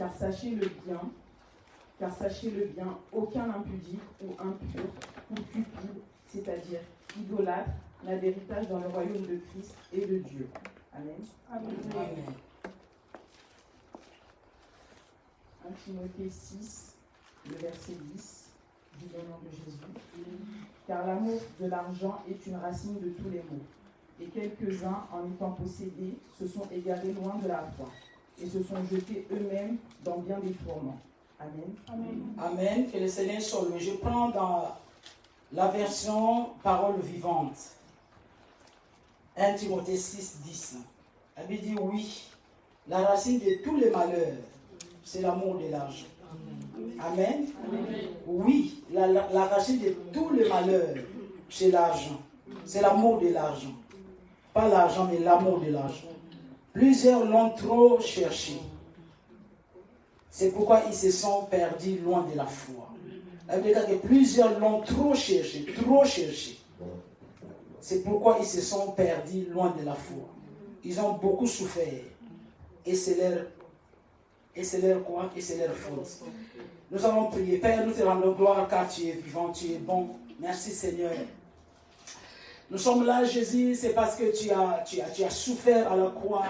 Car sachez-le bien, aucun impudique ou impur ou cupide, c'est-à-dire idolâtre, n'a d'héritage dans le royaume de Christ et de Dieu. Amen. Amen. Amen. 1 Timothée 6, le verset 10, dit au nom de Jésus. Car l'amour de l'argent est une racine de tous les maux. Et quelques-uns, en étant possédés, se sont égarés loin de la foi et se sont jetés eux-mêmes dans bien des tourments. Amen. Amen. Amen. Que le Seigneur soit loué. Je prends dans la version parole vivante. 1 Timothée 6, 10. La Bible dit oui. La racine de tous les malheurs, c'est l'amour de l'argent. Amen. Amen. Oui, la racine de tous les malheurs, c'est l'argent. C'est l'amour de l'argent. Pas l'argent, mais l'amour de l'argent. Plusieurs l'ont trop cherché. C'est pourquoi ils se sont perdus loin de la foi. Ça veut dire que plusieurs l'ont trop cherché, trop cherché. C'est pourquoi ils se sont perdus loin de la foi. Ils ont beaucoup souffert. Et c'est leur quoi? Et c'est leur faute. Nous allons prier. Père, nous te rendons gloire car tu es vivant, tu es bon. Merci Seigneur. Nous sommes là, Jésus, c'est parce que tu as souffert à la croix,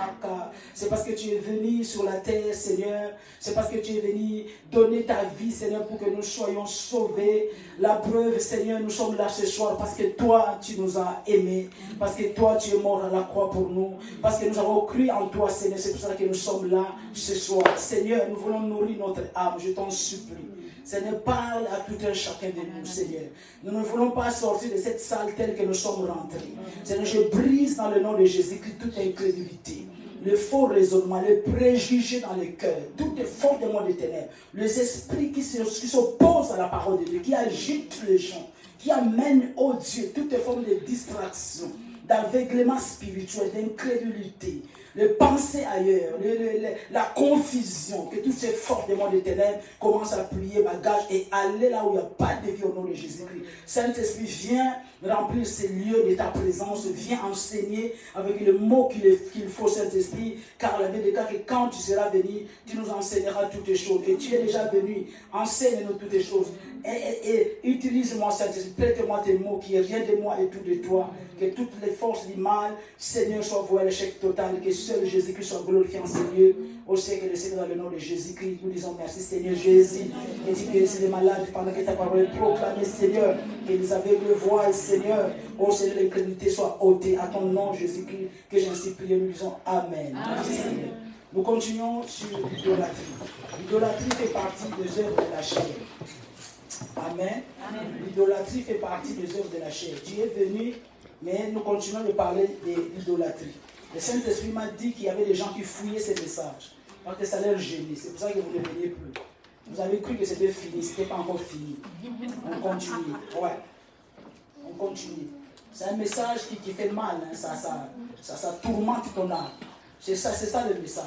c'est parce que tu es venu sur la terre, Seigneur, c'est parce que tu es venu donner ta vie, Seigneur, pour que nous soyons sauvés. La preuve, Seigneur, nous sommes là ce soir parce que toi, tu nous as aimés, parce que toi, tu es mort à la croix pour nous, parce que nous avons cru en toi, Seigneur, c'est pour ça que nous sommes là ce soir. Seigneur, nous voulons nourrir notre âme, je t'en supplie. Seigneur, parle à tout un chacun de nous, Seigneur. Nous ne voulons pas sortir de cette salle telle que nous sommes rentrés. Seigneur, je brise dans le nom de Jésus-Christ toute incrédulité, le faux raisonnement, le préjugé dans le cœur, tout est fondement des ténèbres, les esprits qui s'opposent à la parole de Dieu, qui agitent les gens, qui amènent au Dieu toutes les formes de distraction, d'aveuglement spirituel, d'incrédulité, les pensées ailleurs, la confusion, que tous ces forces des mondes des ténèbres commencent à plier bagage et aller là où il n'y a pas de vie au nom de Jésus-Christ. Saint-Esprit, viens remplir ces lieux de ta présence, viens enseigner avec le mot qu'il faut, Saint-Esprit, car la Bible dit que quand tu seras venu, tu nous enseigneras toutes les choses. Et tu es déjà venu, enseigne-nous toutes les choses. Et utilise-moi, Saint-Esprit, prête-moi tes mots, qui est rien de moi et tout de toi, que toutes les forces du mal, Seigneur, soient vouées à l'échec total, que seul Jésus-Christ soit glorifié en ces lieux, au siècle de Seigneur, dans le nom de Jésus-Christ. Nous disons merci, Seigneur Jésus, et tu guéris les malades pendant que ta parole est proclamée, Seigneur, que les aveugles voient, Seigneur, ô Seigneur, l'incrédulité soit ôtée à ton nom, Jésus-Christ, que j'ai ainsi prié, nous disons Amen. Merci, Seigneur. Nous continuons sur l'idolâtrie. L'idolâtrie fait partie des œuvres de la chair. Amen. L'idolâtrie fait partie des œuvres de la chair. Dieu est venu, mais nous continuons de parler de l'idolâtrie. Le Saint-Esprit m'a dit qu'il y avait des gens qui fouillaient ces messages, parce que ça leur gênait. C'est pour ça que vous ne veniez plus. Vous avez cru que c'était fini, ce n'était pas encore fini. On continue. Ouais. On continue. C'est un message qui fait mal, hein. Ça tourmente ton âme. C'est ça le message.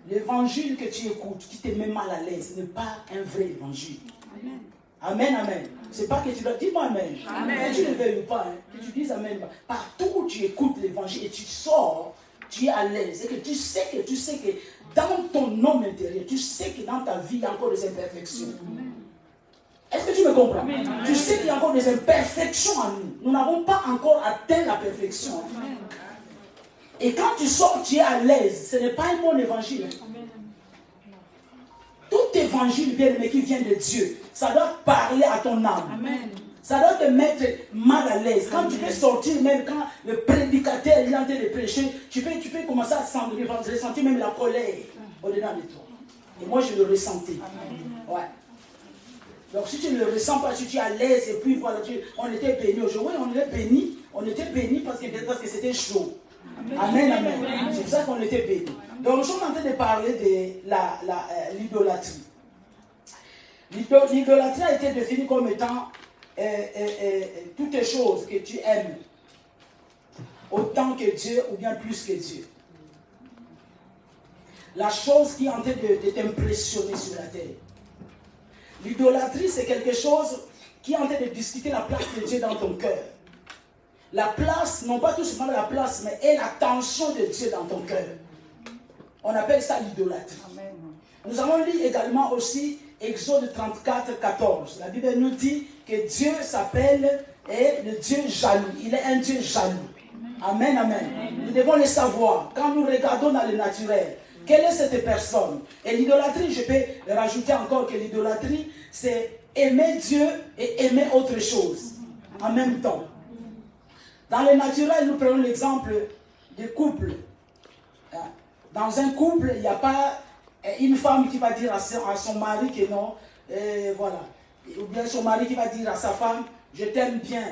L'évangile que tu écoutes, qui te met mal à l'aise, ce n'est pas un vrai évangile. Amen. Amen, amen. C'est pas que tu dois dire amen. Amen. Que tu ne veuilles pas, hein, que tu dises amen. Partout où tu écoutes l'évangile et tu sors, tu es à l'aise. Et que tu sais que dans ton homme intérieur, tu sais que dans ta vie, il y a encore des imperfections. Amen. Est-ce que tu me comprends? Amen. Tu sais qu'il y a encore des imperfections en nous. Nous n'avons pas encore atteint la perfection. Amen. Et quand tu sors, tu es à l'aise. Ce n'est pas un bon évangile. Amen. Tout évangile, bien aimé, qui vient de Dieu, ça doit parler à ton âme. Amen. Ça doit te mettre mal à l'aise. Quand tu peux sortir, même quand le prédicateur est en train de prêcher, tu peux commencer à ressentir même la colère au-dedans de toi. Et moi, je le ressentais. Ouais. Donc, si tu ne le ressens pas, si tu es à l'aise, et puis voilà, on était bénis aujourd'hui. Oui, on était bénis parce que c'était chaud. Amen, amen. C'est pour ça qu'on était bénis. Donc nous sommes en train de parler de l'idolâtrie. L'idolâtrie a été définie comme étant toutes les choses que tu aimes autant que Dieu ou bien plus que Dieu. La chose qui est en train de t'impressionner sur la terre. L'idolâtrie, c'est quelque chose qui est en train de discuter la place de Dieu dans ton cœur. La place, non pas tout simplement la place, mais l'attention de Dieu dans ton cœur. On appelle ça l'idolâtrie. Nous avons lu également aussi Exode 34, 14. La Bible nous dit que Dieu s'appelle le Dieu jaloux. Il est un Dieu jaloux. Amen, amen. Nous devons le savoir. Quand nous regardons dans le naturel, quelle est cette personne? Et l'idolâtrie, je peux rajouter encore que l'idolâtrie, c'est aimer Dieu et aimer autre chose en même temps. Dans le naturel, nous prenons l'exemple des couples. Dans un couple, il n'y a pas une femme qui va dire à son mari que non, voilà. Ou bien son mari qui va dire à sa femme, je t'aime bien,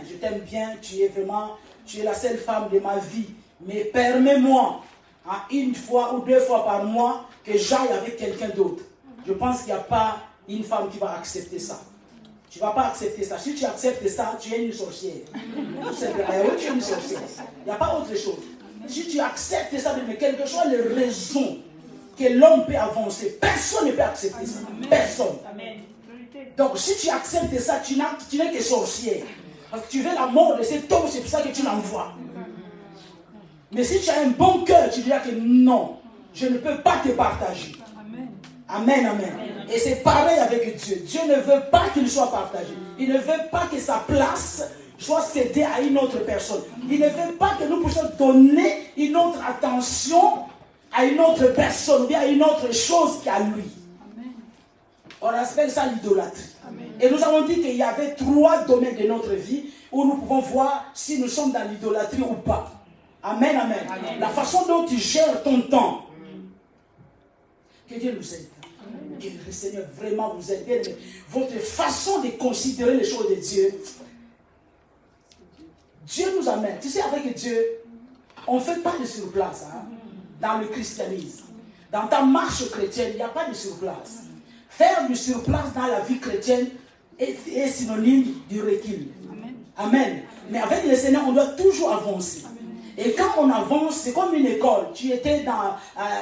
tu es la seule femme de ma vie. Mais permets-moi, une fois ou 2 fois par mois, que j'aille avec quelqu'un d'autre. Je pense qu'il n'y a pas une femme qui va accepter ça. Tu ne vas pas accepter ça. Si tu acceptes ça, tu es une sorcière. Tout simplement. Oui, tu es une sorcière. Il n'y a pas autre chose. Si tu acceptes ça, mais quelles que soient les raisons que l'homme peut avancer, personne ne peut accepter ça. Personne. Donc, si tu acceptes ça, tu n'es que sorcière. Parce que tu veux la mort de cet homme, c'est pour ça que tu l'envoies. Mais si tu as un bon cœur, tu diras que non, je ne peux pas te partager. Amen, amen. Et c'est pareil avec Dieu. Dieu ne veut pas qu'il soit partagé. Il ne veut pas que sa place soit cédée à une autre personne. Il ne veut pas que nous puissions donner une autre attention à une autre personne, ou bien à une autre chose qu'à lui. On appelle ça l'idolâtrie. Et nous avons dit qu'il y avait 3 domaines de notre vie où nous pouvons voir si nous sommes dans l'idolâtrie ou pas. Amen, amen. La façon dont tu gères ton temps. Que Dieu nous aide. Que le Seigneur vraiment vous aide. Votre façon de considérer les choses de Dieu. Dieu nous amène. Tu sais, avec Dieu, on ne fait pas de surplace dans le christianisme. Dans ta marche chrétienne, il n'y a pas de surplace. Faire du surplace dans la vie chrétienne est synonyme du recul. Amen. Mais avec le Seigneur, on doit toujours avancer. Et quand on avance, c'est comme une école. Tu étais dans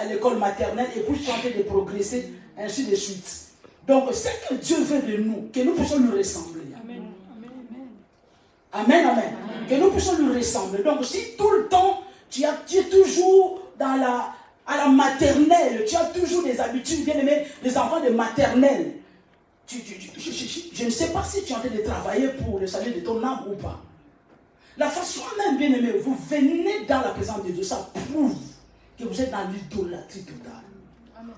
l'école maternelle et puis tu es en train de progresser, ainsi de suite. Donc, c'est que Dieu veut de nous, que nous puissions lui ressembler. Amen, amen. Que nous puissions lui ressembler. Donc, si tout le temps, tu es toujours à la maternelle, tu as toujours des habitudes, bien aimé, des enfants de maternelle. Je ne sais pas si tu es en train de travailler pour le salut de ton âme ou pas. La façon même, bien aimé, vous venez dans la présence de Dieu, ça prouve que vous êtes dans l'idolâtrie totale. Amen.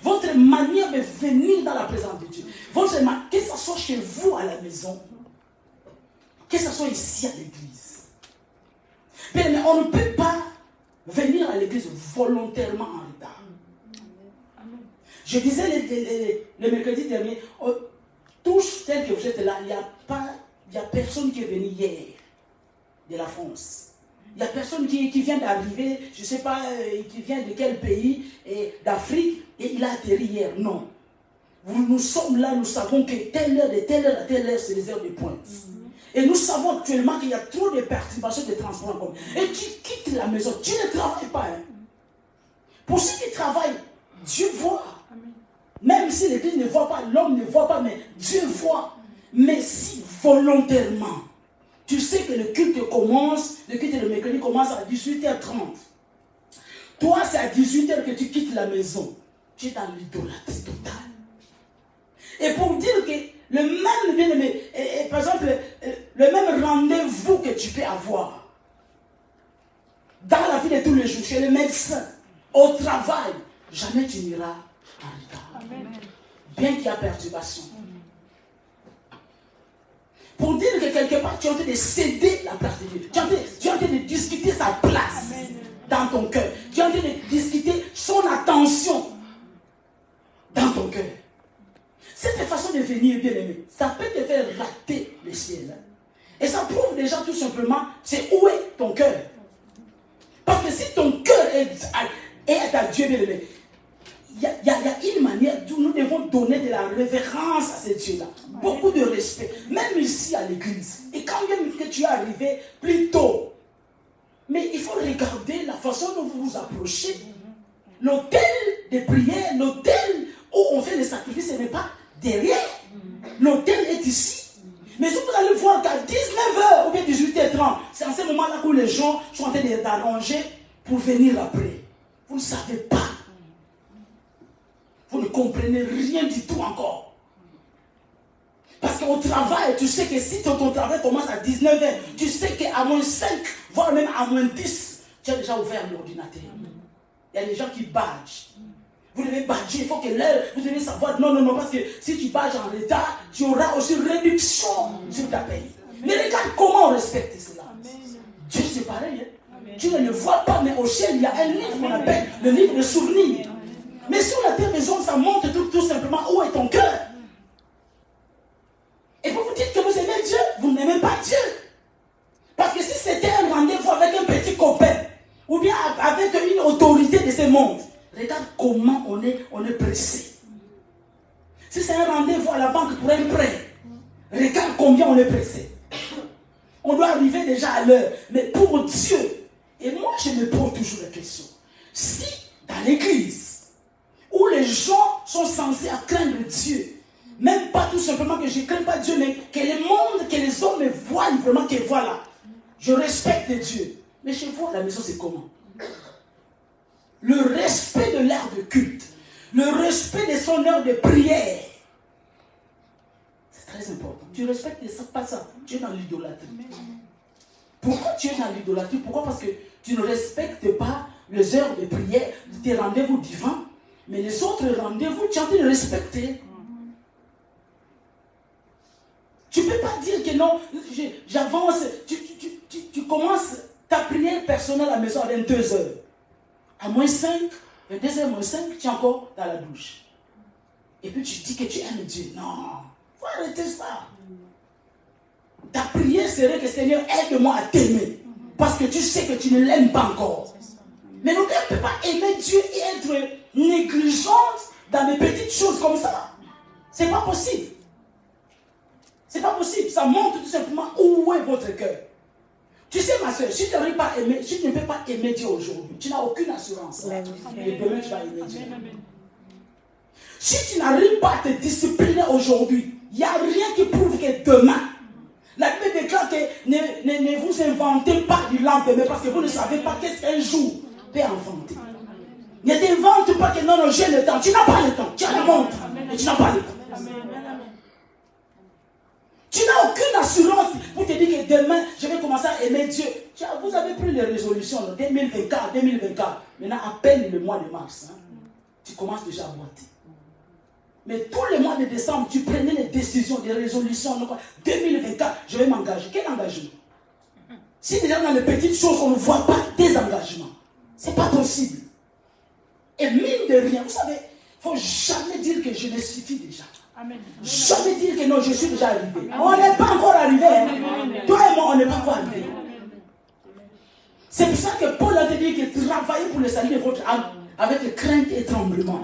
Votre manière de venir dans la présence de Dieu, que ce soit chez vous à la maison, que ce soit ici à l'église. Bien aimé, on ne peut pas venir à l'église volontairement en retard. Amen. Je disais le mercredi dernier, tous tels que vous êtes là, il n'y a personne qui est venu hier de la France. Il n'y a personne qui vient d'arriver, je ne sais pas, qui vient de quel pays, d'Afrique, et il a atterri hier. Non. Nous sommes là, nous savons que telle heure, de telle heure à telle heure, c'est les heures de pointe. Et nous savons actuellement qu'il y a trop de perturbations de transport en commun. Et tu quittes la maison, tu ne travailles pas. Pour ceux qui travaillent, Dieu voit. Même si l'église ne voit pas, l'homme ne voit pas, mais Dieu voit. Mais si volontairement, tu sais que le culte commence, le culte de mercredi commence à 18h30. Toi, c'est à 18h que tu quittes la maison. Tu es dans l'idolâtrie totale. Et pour dire que le même, bien aimé, par exemple, le même rendez-vous que tu peux avoir dans la vie de tous les jours, chez le médecin, au travail, jamais tu n'iras en retard. Amen. Bien qu'il y a perturbation. Pour dire que quelque part, tu es en train de céder la place de Dieu. Tu es en train de discuter sa place dans ton cœur. Tu es en train de discuter son attention dans ton cœur. Cette façon de venir, bien aimé, ça peut te faire rater le ciel. Et ça prouve déjà tout simplement, c'est où est ton cœur. Parce que si ton cœur est à Dieu, bien aimé, il y a une manière où nous devons donner de la révérence à ce Dieu-là. Beaucoup de respect. Même ici à l'église. Et quand même que tu es arrivé plus tôt. Mais il faut regarder la façon dont vous vous approchez. L'hôtel de prière, l'hôtel où on fait les sacrifices, ce n'est pas derrière. L'hôtel est ici. Mais vous allez voir qu'à 19h ou bien 18h30, c'est en ce moment-là où les gens sont en train d'arranger pour venir après. Vous ne savez pas. Vous ne comprenez rien du tout encore. Parce qu'au travail, tu sais que si ton travail commence à 19h, tu sais qu'à moins 5, voire même à moins 10, tu as déjà ouvert l'ordinateur. Il y a des gens qui badgent. Vous devez badger, il faut que l'heure, vous devez savoir, non, parce que si tu badges en retard, tu auras aussi réduction sur ta paye. Mais regarde comment on respecte cela. Dieu, c'est pareil. Tu ne le vois pas, mais au ciel, il y a un livre qu'on appelle le livre de souvenirs. Mais sur la terre des hommes, ça montre tout simplement où est ton cœur. Et vous vous dites que vous aimez Dieu, vous n'aimez pas Dieu. Parce que si c'était un rendez-vous avec un petit copain, ou bien avec une autorité de ce monde, regarde comment on est pressé. Si c'est un rendez-vous à la banque pour un prêt, regarde combien on est pressé. On doit arriver déjà à l'heure. Mais pour Dieu, et moi je me pose toujours la question, si dans l'église, où les gens sont censés craindre Dieu, même pas tout simplement que je ne crains pas Dieu, mais que le monde, que les hommes me voient vraiment, que voilà, je respecte Dieu. Mais chez vous, la maison, c'est comment? Le respect de l'heure de culte, le respect de son heure de prière, c'est très important. Tu respectes ça, pas ça, tu es dans l'idolâtrie. Pourquoi tu es dans l'idolâtrie? Pourquoi? Parce que tu ne respectes pas les heures de prière, tes rendez-vous divins, mais les autres rendez-vous, tu as envie de respecter. Tu ne peux pas dire que non, j'avance, tu commences ta prière personnelle à la maison à 22h. À moins 5, 22h moins 5, tu es encore dans la douche. Et puis tu dis que tu aimes Dieu. Non, il faut arrêter ça. Ta prière serait que Seigneur, aide-moi à t'aimer. Parce que tu sais que tu ne l'aimes pas encore. Mais nous ne peut pas aimer Dieu et être négligente dans des petites choses comme ça. C'est pas possible. C'est pas possible. Ça montre tout simplement où est votre cœur. Tu sais, ma soeur, si tu n'arrives pas à aimer, si tu ne peux pas aimer Dieu aujourd'hui, tu n'as aucune assurance. Et demain, tu vas aimer Dieu. Si tu n'arrives pas à te discipliner aujourd'hui, il n'y a rien qui prouve que demain, la Bible déclare que ne vous inventez pas du lendemain parce que vous ne savez pas qu'est-ce qu'un jour peut inventer. Ne t'invente pas que non, j'ai le temps. Tu n'as pas le temps. Tu as la montre, mais tu n'as pas le temps. Tu n'as aucune assurance pour te dire que demain, je vais commencer à aimer Dieu. Vous avez pris les résolutions, 2024, 2024. Maintenant, à peine le mois de mars, tu commences déjà à boiter. Mais tous les mois de décembre, tu prenais les décisions, des résolutions. 2024, je vais m'engager. Quel engagement? Si déjà dans les petites choses, on ne voit pas des engagements, ce n'est pas possible. Et mine de rien, vous savez, il ne faut jamais dire que je me suffis déjà. Amen. Jamais dire que non, je suis déjà arrivé. On n'est pas encore arrivé. Toi et moi, on n'est pas encore arrivé. C'est pour ça que Paul a dit que travaillez pour le salut de votre âme avec crainte et tremblement.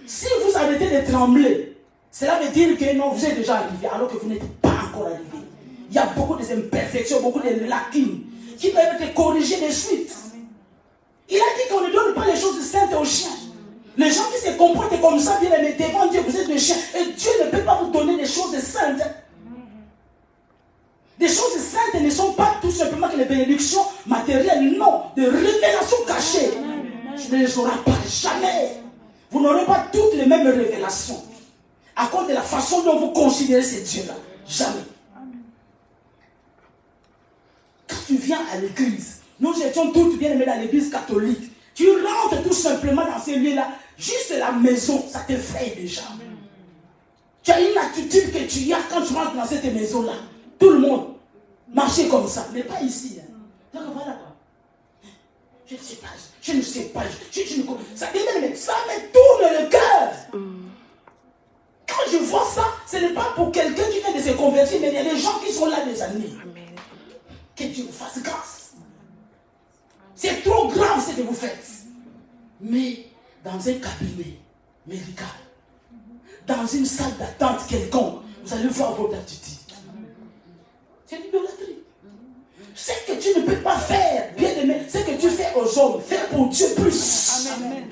Si vous arrêtez de trembler, cela veut dire que non, vous êtes déjà arrivé alors que vous n'êtes pas encore arrivé. Il y a beaucoup d'imperfections, beaucoup de lacunes qui doivent être corrigées de suite. Il a dit qu'on ne donne pas les choses saintes aux chiens. Les gens qui se comportent comme ça, bien aimés, devant Dieu, vous êtes des chiens. Et Dieu ne peut pas vous donner des choses saintes. Des choses saintes ne sont pas tout simplement que les bénédictions matérielles, non, de révélations cachées. Tu ne les auras pas jamais. Vous n'aurez pas toutes les mêmes révélations. À cause de la façon dont vous considérez ces dieux-là. Jamais. Quand tu viens à l'église, nous étions toutes bien aimés dans l'église catholique. Tu rentres tout simplement dans ces lieux-là. Juste la maison, ça t'effraie déjà. Tu as une attitude que tu as quand tu rentres dans cette maison-là. Tout le monde marchait comme ça, mais pas ici. Donc voilà quoi. Je ne sais pas, je ne sais pas. Ça me tourne le cœur. Quand je vois ça, ce n'est pas pour quelqu'un qui vient de se convertir, mais il y a des gens qui sont là des années. Que Dieu vous fasse grâce. C'est trop grave ce que vous faites. Mais dans un cabinet médical, dans une salle d'attente quelconque, vous allez voir votre attitude. C'est l'idolâtrie. Ce que tu ne peux pas faire, bien aimé, ce que tu fais aux hommes, fais pour Dieu plus. Amen.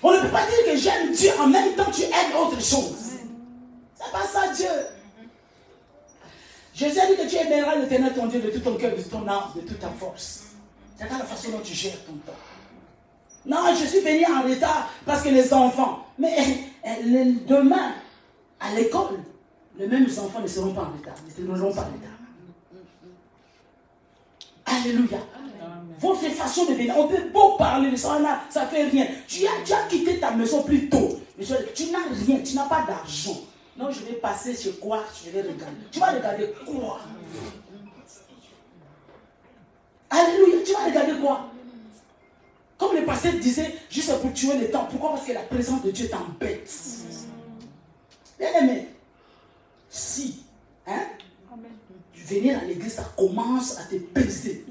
On ne peut pas dire que j'aime Dieu en même temps que tu aimes autre chose. C'est pas ça Dieu. Jésus a dit que tu aimeras l'Éternel ton Dieu de tout ton cœur, de ton âme, de toute ta force. C'est la façon dont tu gères ton temps. Non, je suis venu en retard parce que les enfants. Mais demain, à l'école, les mêmes enfants ne seront pas en retard. Ils ne seront pas en retard. Alléluia. Votre façon de venir, on peut beau parler de ça, ça ne fait rien. Tu as quitté ta maison plus tôt. Mais tu n'as rien, tu n'as pas d'argent. Non, je vais passer sur quoi? Je vais regarder. Tu vas regarder quoi? Alléluia, tu vas regarder quoi? Comme le pasteur disait, juste pour tuer le temps. Pourquoi? Parce que la présence de Dieu t'embête. Bien aimé, si, venir à l'église, ça commence à te peser.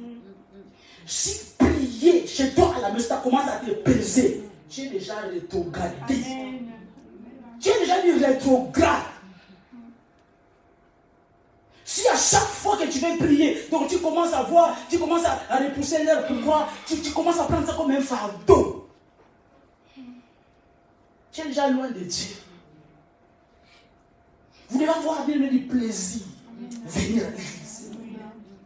Si prier chez toi à la maison, ça commence à te peser, tu es déjà rétrogradé. Tu es déjà du rétrograde. Si à chaque fois que tu veux prier, donc tu commences à voir, tu commences à repousser l'heure, pourquoi tu commences à prendre ça comme un fardeau. Tu es déjà loin de Dieu. Vous devez avoir du plaisir. Venir à l'église.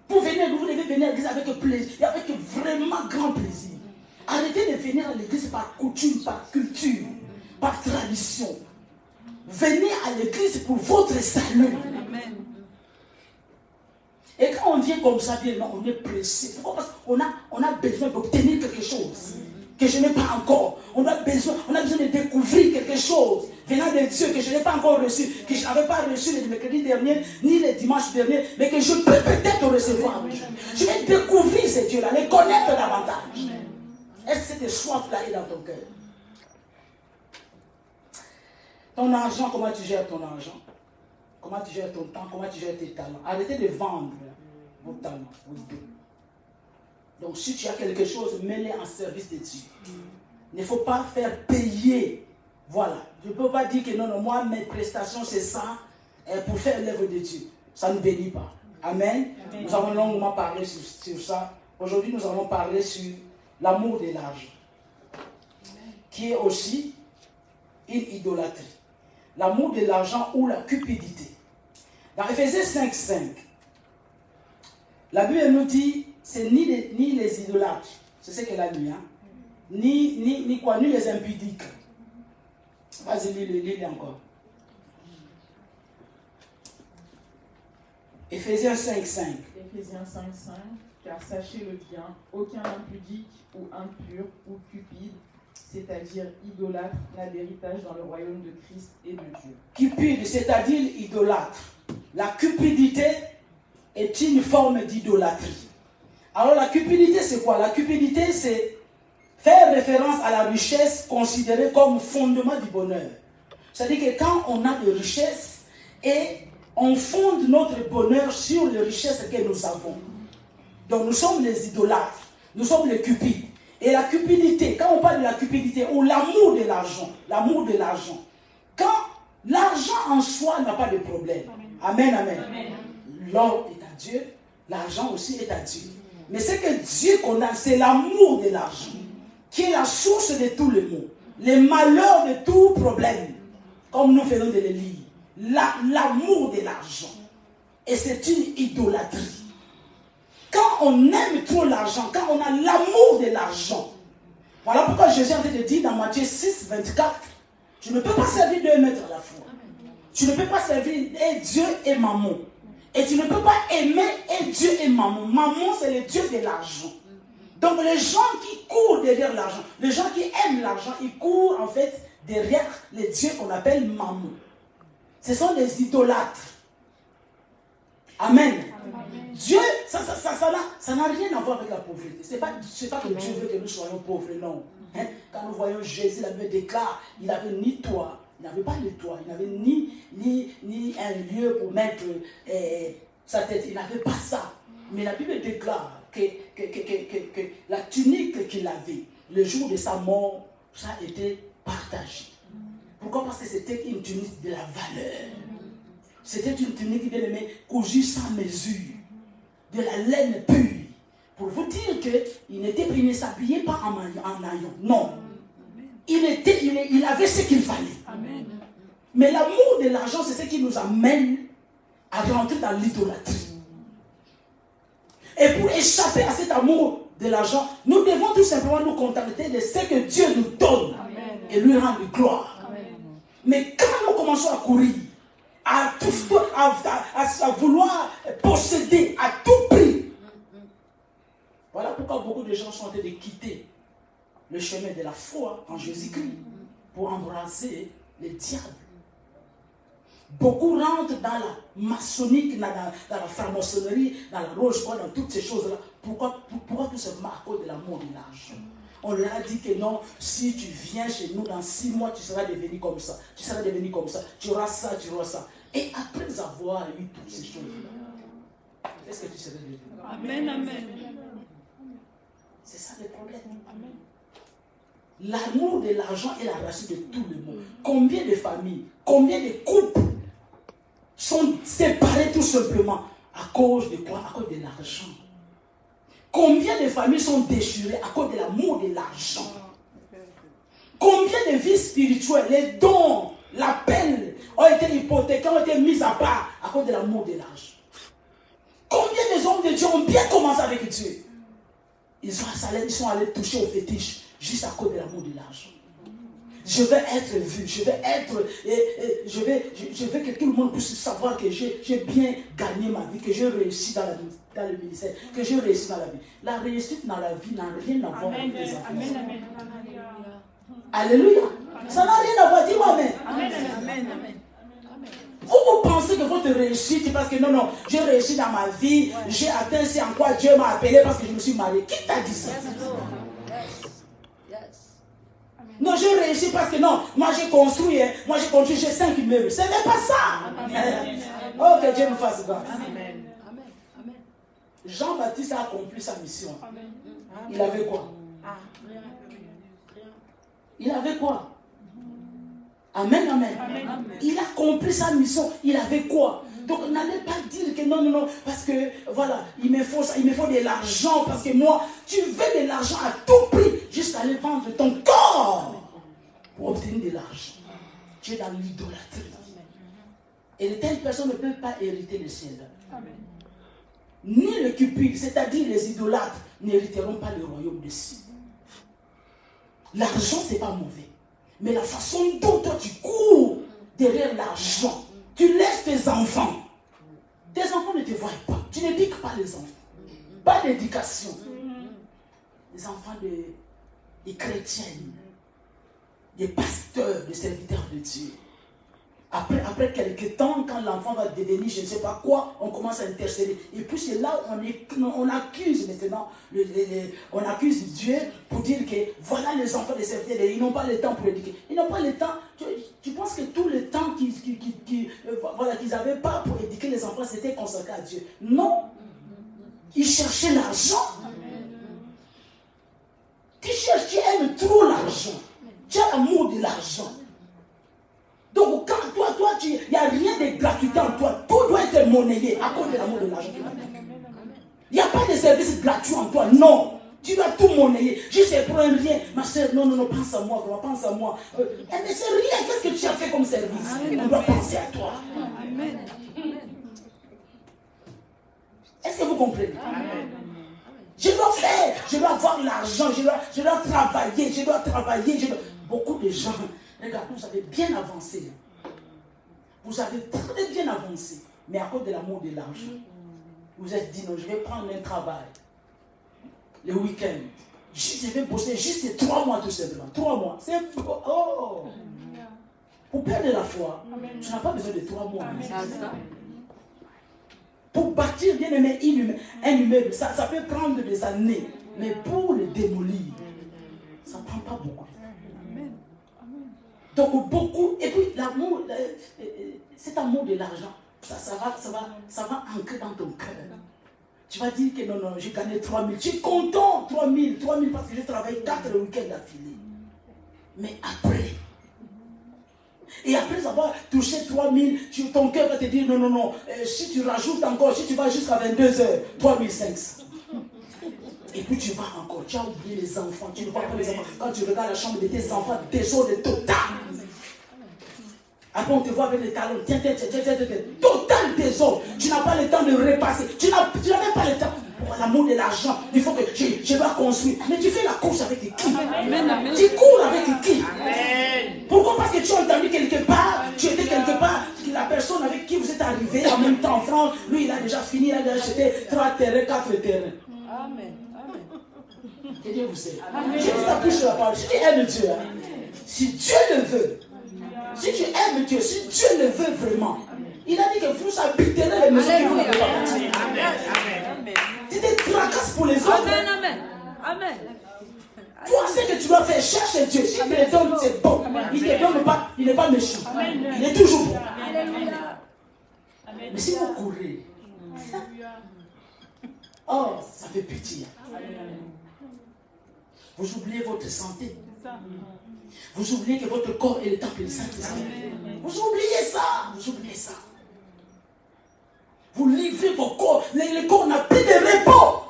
Pour venir, vous devez venir à l'église avec plaisir, et avec vraiment grand plaisir. Arrêtez de venir à l'église par coutume, par culture, par tradition. Venez à l'église pour votre salut. Amen. Et quand on vient comme ça, bien, on est pressé. Pourquoi? Parce qu'on a besoin d'obtenir quelque chose que je n'ai pas encore. On a besoin de découvrir quelque chose venant de Dieu que je n'ai pas encore reçu, que je n'avais pas reçu le mercredi dernier, ni le dimanche dernier, mais que je peux peut-être recevoir. Je vais découvrir ces dieux-là, les connaître davantage. Est-ce que cette soif-là est dans ton cœur? Ton argent, comment tu gères ton argent? Comment tu gères ton temps? Comment tu gères tes talents? Arrêtez de vendre vos talents, vos dons. Donc si tu as quelque chose, mets-le en service de Dieu. Il ne faut pas faire payer. Voilà. Je ne peux pas dire que non, moi, mes prestations, c'est ça, pour faire l'œuvre de Dieu. Ça ne bénit pas. Amen. Amen. Nous avons longuement parlé sur ça. Aujourd'hui, nous allons parler sur l'amour de l'argent, qui est aussi une idolâtrie. L'amour de l'argent ou la cupidité. Dans Ephésiens 5:5, la Bible nous dit, c'est ni les idolâtres, c'est ce qu'elle a lu, hein? Ni les impudiques. Vas-y, lis encore. Ephésiens 5:5. Ephésiens 5:5, car sachez-le bien, aucun impudique ou impur ou cupide, c'est-à-dire idolâtre, n'a d'héritage dans le royaume de Christ et de Dieu. Cupide, c'est-à-dire idolâtre. La cupidité est une forme d'idolâtrie. Alors la cupidité, c'est quoi? La cupidité, c'est faire référence à la richesse considérée comme fondement du bonheur. C'est-à-dire que quand on a de richesses et on fonde notre bonheur sur les richesses que nous avons. Donc nous sommes les idolâtres, nous sommes les cupides. Et la cupidité, quand on parle de la cupidité ou l'amour de l'argent, quand l'argent en soi n'a pas de problème. Amen, amen. L'or est à Dieu, l'argent aussi est à Dieu. Mais ce que Dieu condamne, c'est l'amour de l'argent, qui est la source de tous les maux, les malheurs de tout problème, comme nous venons de le lire. L'amour de l'argent. Et c'est une idolâtrie. Quand on aime trop l'argent, quand on a l'amour de l'argent, voilà pourquoi Jésus a dit dans Matthieu 6:24, tu ne peux pas servir deux maîtres à la fois. Tu ne peux pas servir et Dieu et mammon. Et tu ne peux pas aimer et Dieu et mammon. Mammon, c'est le Dieu de l'argent. Donc les gens qui courent derrière l'argent, les gens qui aiment l'argent, ils courent en fait derrière les dieux qu'on appelle mammon. Ce sont des idolâtres. Amen. Amen. Dieu, ça n'a rien à voir avec la pauvreté. Ce n'est pas que Dieu veut que nous soyons pauvres, non. Hein? Quand nous voyons Jésus, la Bible déclare, il n'avait ni toit, il n'avait pas de toit, il n'avait ni un lieu pour mettre sa tête, il n'avait pas ça. Mais la Bible déclare que la tunique qu'il avait, le jour de sa mort, ça a été partagé. Pourquoi? Parce que c'était une tunique de la valeur. C'était une tunique, bien aimée, cousue sans mesure, de la laine pure. Pour vous dire qu'il ne s'habillait pas en haillons. Non. Il avait ce qu'il fallait. Amen. Mais l'amour de l'argent, c'est ce qui nous amène à rentrer dans l'idolâtrie. Et pour échapper à cet amour de l'argent, nous devons tout simplement nous contenter de ce que Dieu nous donne. Amen. Et lui rendre gloire. Amen. Mais quand nous commençons à courir, à vouloir posséder à tout prix, voilà pourquoi beaucoup de gens sont en train de quitter le chemin de la foi en Jésus-Christ pour embrasser le diable. Beaucoup rentrent dans la maçonnique, dans la franc-maçonnerie, dans la roche, dans toutes ces choses-là. Pourquoi tout simplement à cause de l'amour de l'argent? On leur a dit que non, si tu viens chez nous dans 6 mois, tu seras devenu comme ça. Tu seras devenu comme ça. Tu auras ça, tu auras ça. Et après avoir eu toutes ces choses-là, est-ce que tu serais devenu? Amen, amen. C'est ça le problème. Amen. L'amour de l'argent est la racine de tout le monde. Combien de familles, combien de couples sont séparés tout simplement à cause de quoi? À cause de l'argent. Combien de familles sont déchirées à cause de l'amour de l'argent? Combien de vies spirituelles, les dons, l'appel ont été hypothéqués, ont été mis à part à cause de l'amour de l'argent? Combien de hommes de Dieu ont bien commencé avec Dieu? Ils sont allés toucher au fétiche juste à cause de l'amour de l'argent. Je veux être vu, je veux que tout le monde puisse savoir que j'ai bien gagné ma vie, que j'ai réussi dans le ministère, que j'ai réussi dans la vie. La réussite dans la vie n'a rien à voir avec les enfants. Amen, amen. Alléluia. Ça n'a rien à voir. Dis-moi amen. Amen, amen, amen. Vous pensez que votre réussite, c'est parce que non, j'ai réussi dans ma vie, j'ai atteint c'est en quoi Dieu m'a appelé parce que je me suis marié. Qui t'a dit ça? Non, j'ai réussi parce que non, moi j'ai construit, j'ai 5 immeubles. Ce n'est pas ça. Amen. Oh, que Dieu nous fasse grâce. Amen. Jean-Baptiste a accompli sa mission. Amen. Il avait quoi? Il avait quoi? Amen, amen. Amen. Il a accompli sa mission. Il avait quoi? Donc n'allez pas dire que non, parce que voilà, il me faut ça, il me faut de l'argent, parce que moi, tu veux de l'argent à tout prix, jusqu'à aller vendre ton corps pour obtenir de l'argent. Tu es dans l'idolâtrie. Et de telles personnes ne peuvent pas hériter le ciel. Amen. Ni les cupides, c'est-à-dire les idolâtres, n'hériteront pas le royaume des cieux. L'argent, ce n'est pas mauvais. Mais la façon dont toi tu cours derrière l'argent, tu laisses tes enfants. Tes enfants ne te voient pas. Tu n'éduques pas les enfants. Pas d'éducation. Les enfants des chrétiens, des pasteurs, des serviteurs de Dieu. Après quelques temps, quand l'enfant va devenir je ne sais pas quoi, on commence à intercéder. Et puis c'est là où on accuse maintenant, on accuse Dieu pour dire que voilà les enfants des serviteurs, ils n'ont pas le temps pour éduquer. Ils n'ont pas le temps. Tu penses que tout le temps qu'ils n'avaient pas pour éduquer les enfants, c'était consacré à Dieu? Non. Ils cherchaient l'argent. Tu aimes trop l'argent. Tu as l'amour de l'argent. Donc, quand toi, il n'y a rien de gratuit en toi. Tout doit être monnayé à cause de l'amour de l'argent. Il n'y a pas de service gratuit en toi. Non. Tu dois tout monnayer. Juste pour un rien. Ma soeur, non, pense à moi, pense à moi. Mais c'est rien. Qu'est-ce que tu as fait comme service? On doit penser à toi. Amen. Est-ce que vous comprenez? Amen. Je dois faire. Je dois avoir l'argent. Je dois travailler. Beaucoup de gens. Regarde, vous avez bien avancé. Vous avez très bien avancé. Mais à cause de l'amour de l'argent, vous êtes dit non, je vais prendre un travail. Le week-end. Je vais bosser juste 3 mois tout simplement. 3 mois. C'est oh. Pour perdre la foi, tu n'as pas besoin de 3 mois. Pour bâtir bien aimé un immeuble, ça peut prendre des années. Mais pour le démolir, ça ne prend pas beaucoup. Donc beaucoup, et puis l'amour, cet amour de l'argent, ça va ancrer dans ton cœur. Tu vas dire que non, j'ai gagné 3 000. Tu es content, 3 000 parce que j'ai travaillé 4 week-ends d'affilée. Mais après, et après avoir touché 3 000, ton cœur va te dire non, si tu rajoutes encore, si tu vas jusqu'à 22 heures, 3 500. Et puis tu vas encore, tu as oublié les enfants, tu ne vois pas les enfants. Quand tu regardes la chambre de tes enfants, désordre total. Après on te voit avec les talons, tiens, total désordre. Tu n'as pas le temps de repasser, tu n'as même pas le temps. pourquoi l'amour de l'argent, il faut que je dois construire. Mais tu fais la course avec qui? Amen. Tu cours avec qui? Amen. Pourquoi? Parce que tu as entendu quelque part, tu étais quelque part, la personne avec qui vous êtes arrivé en même temps en France, lui il a déjà fini, il a déjà acheté 3 terrains, 4 terrains. Amen. Que Dieu vous aide. Je dis t'appuie sur la parole. Si tu aimes Dieu, hein, si Dieu le veut, si tu aimes Dieu, si Dieu le veut vraiment, il a dit que vous habiterez les maisons qui vous n'avez pas bâties. Amen. Tu te tracasses pour les autres. Amen. Toi, ce que tu dois faire, cherche Dieu. S'il te le donne, c'est bon. Il ne te donne pas, il n'est pas méchant. Il est toujours bon. Mais si vous courez, oh, ça fait pitié. Vous oubliez votre santé. Vous oubliez que votre corps est le temple du Saint-Esprit. Vous oubliez ça. Vous oubliez ça. Vous livrez vos corps. Le corps n'a plus de repos.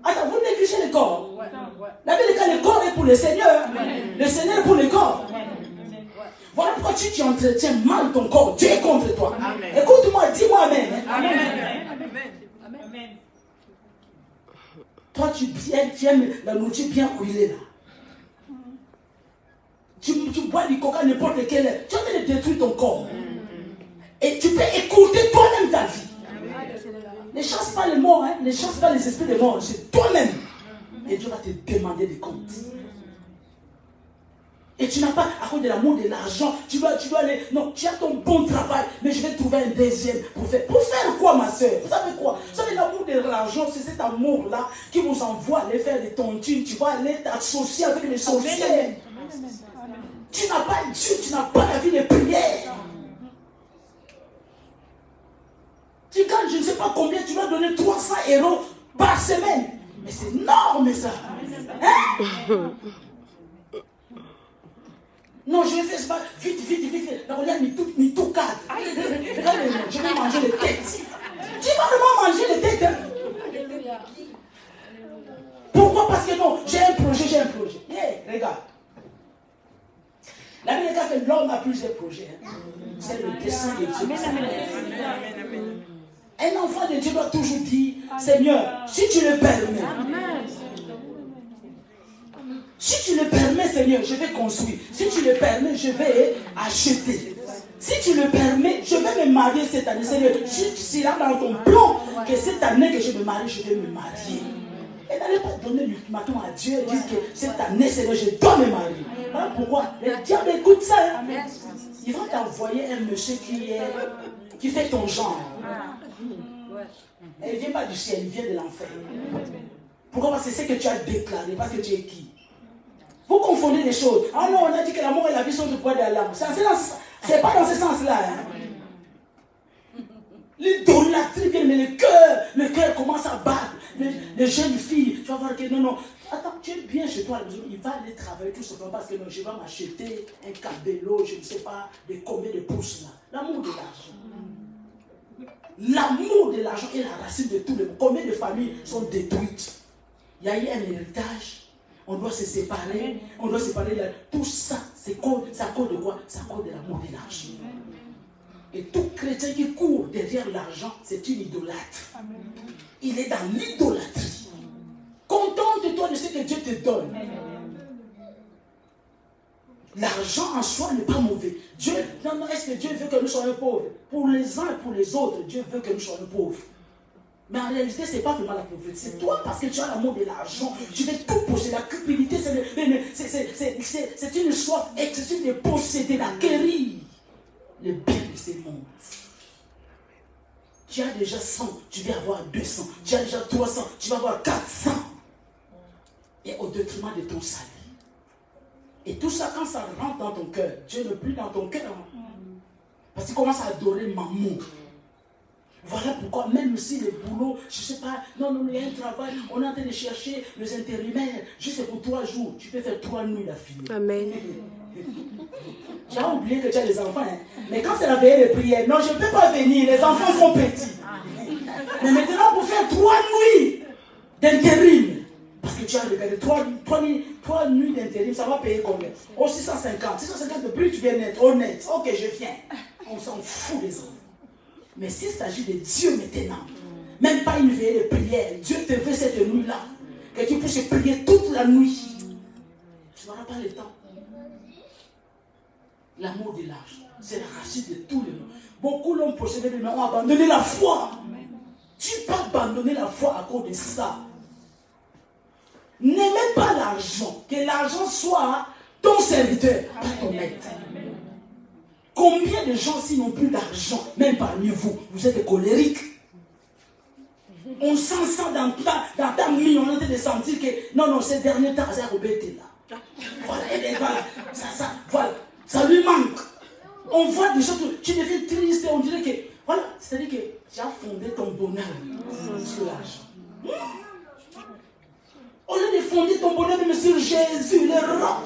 Attends, vous négligez le corps. La Bible dit que le corps est pour le Seigneur. Le Seigneur est pour le corps. Voilà pourquoi tu entretiens mal ton corps. Dieu est contre toi. Écoute-moi, dis-moi Amen. Amen. Toi, tu aimes la nourriture bien huilée là. Tu bois du coca n'importe quelle heure. Tu vas te détruire ton corps. Et tu peux écouter toi-même ta vie. Ne chasse pas les morts, hein. Ne chasse pas les esprits des morts. C'est toi-même. Et Dieu va te demander des comptes. Et tu n'as pas, à cause de l'amour de l'argent, tu dois aller. Non, tu as ton bon travail, mais je vais trouver un deuxième pour faire. Pour faire quoi, ma soeur? Vous savez quoi? Vous savez, l'amour de l'argent, c'est cet amour-là qui vous envoie aller faire des tontines. Tu vas aller t'associer avec les sorcières. Tu n'as pas Dieu, tu n'as pas la vie de prière. Tu gagnes, je ne sais pas combien, tu vas donner 300 € par semaine. Mais c'est énorme ça. Hein? Non, je vais faire ça vite. La regarde, ni tout cadre. Regarde, je vais manger les têtes. Tu vas vraiment manger les têtes. Hein? Pourquoi? Parce que non, j'ai un projet. Hey, regarde. La Bible dit que l'homme a plusieurs projets. Hein? C'est le dessein de Dieu. Un enfant de Dieu doit toujours dire, Seigneur, si tu le permets. Si tu le permets, Seigneur, je vais construire. Si tu le permets, je vais acheter. Si tu le permets, je vais me marier cette année. Seigneur, si c'est là dans ton plan que cette année que je me marie, je vais me marier. Et n'allez pas donner l'ultimatum à Dieu et dire que cette année, Seigneur, je dois me marier. Voilà pourquoi le diable écoute ça. Hein? Il va t'envoyer un monsieur qui fait ton genre. Et il ne vient pas du ciel, il vient de l'enfer. Pourquoi? Parce que c'est ce que tu as déclaré, parce que tu es qui? Vous confondez les choses. Ah non, on a dit que l'amour et la vie sont du poids de la lame. C'est pas dans ce sens-là. Hein? L'idolâtrie vient, mais le cœur commence à battre. Les jeunes filles, tu vas voir que non. Attends, tu es bien chez toi. Il va aller travailler tout simplement parce que non, je vais m'acheter un cabello, je ne sais pas de combien de pouces là. L'amour de l'argent. L'amour de l'argent est la racine de tout le monde. Combien de familles sont détruites? Il y a eu un héritage. On doit se séparer. Tout ça, c'est à cause de quoi? C'est à cause de l'amour de l'argent. Et tout chrétien qui court derrière l'argent, c'est une idolâtre. Il est dans l'idolâtrie. Contente-toi de ce que Dieu te donne. L'argent en soi n'est pas mauvais. Dieu, non, est-ce que Dieu veut que nous soyons pauvres? Pour les uns et pour les autres, Dieu veut que nous soyons pauvres. Mais en réalité, ce n'est pas vraiment la pauvreté. C'est toi parce que tu as l'amour de l'argent. Tu veux tout posséder. La cupidité, c'est une soif excessive de posséder, d'acquérir le bien de ce monde. Tu as déjà 100, tu vas avoir 200. Tu as déjà 300, tu vas avoir 400. Et au détriment de ton salut. Et tout ça, quand ça rentre dans ton cœur, Dieu n'est plus dans ton cœur. Parce qu'il commence à adorer maman. Voilà pourquoi, même si le boulot, je ne sais pas, non, il y a un travail, on est en train de chercher les intérimaires, juste pour 3 jours, tu peux faire 3 nuits la fille. Amen. Tu as oublié que tu as les enfants, hein? Mais quand c'est la veillée de prière, non, je ne peux pas venir, les enfants sont petits. Mais maintenant, pour faire 3 nuits d'intérim, parce que tu as regardé 3 nuits d'intérim, ça va payer combien? Oh, 650. 650 de plus, tu viens net, honnête. Ok, je viens. On s'en fout des enfants. Mais s'il s'agit de Dieu maintenant, même pas une veillée de prière. Dieu te veut cette nuit-là, que tu puisses prier toute la nuit. Tu n'auras pas le temps. L'amour de l'argent, c'est la racine de tous les maux. Beaucoup l'ont possédé, mais ont abandonné la foi. Tu ne peux pas abandonner la foi à cause de ça. N'aimez pas l'argent. Que l'argent soit ton serviteur, pas ton maître. Combien de gens, s'ils n'ont plus d'argent, même parmi vous, vous êtes colériques. On sent ça dans ta mignonneté de sentir que non, ces derniers temps, ça a rebêté là. Voilà, et voilà, voilà, ça lui manque. On voit des choses, tu deviens triste, on dirait que, voilà, c'est-à-dire que tu as fondé ton bonheur sur l'argent. Au lieu de fonder ton bonheur même sur Jésus, le roc.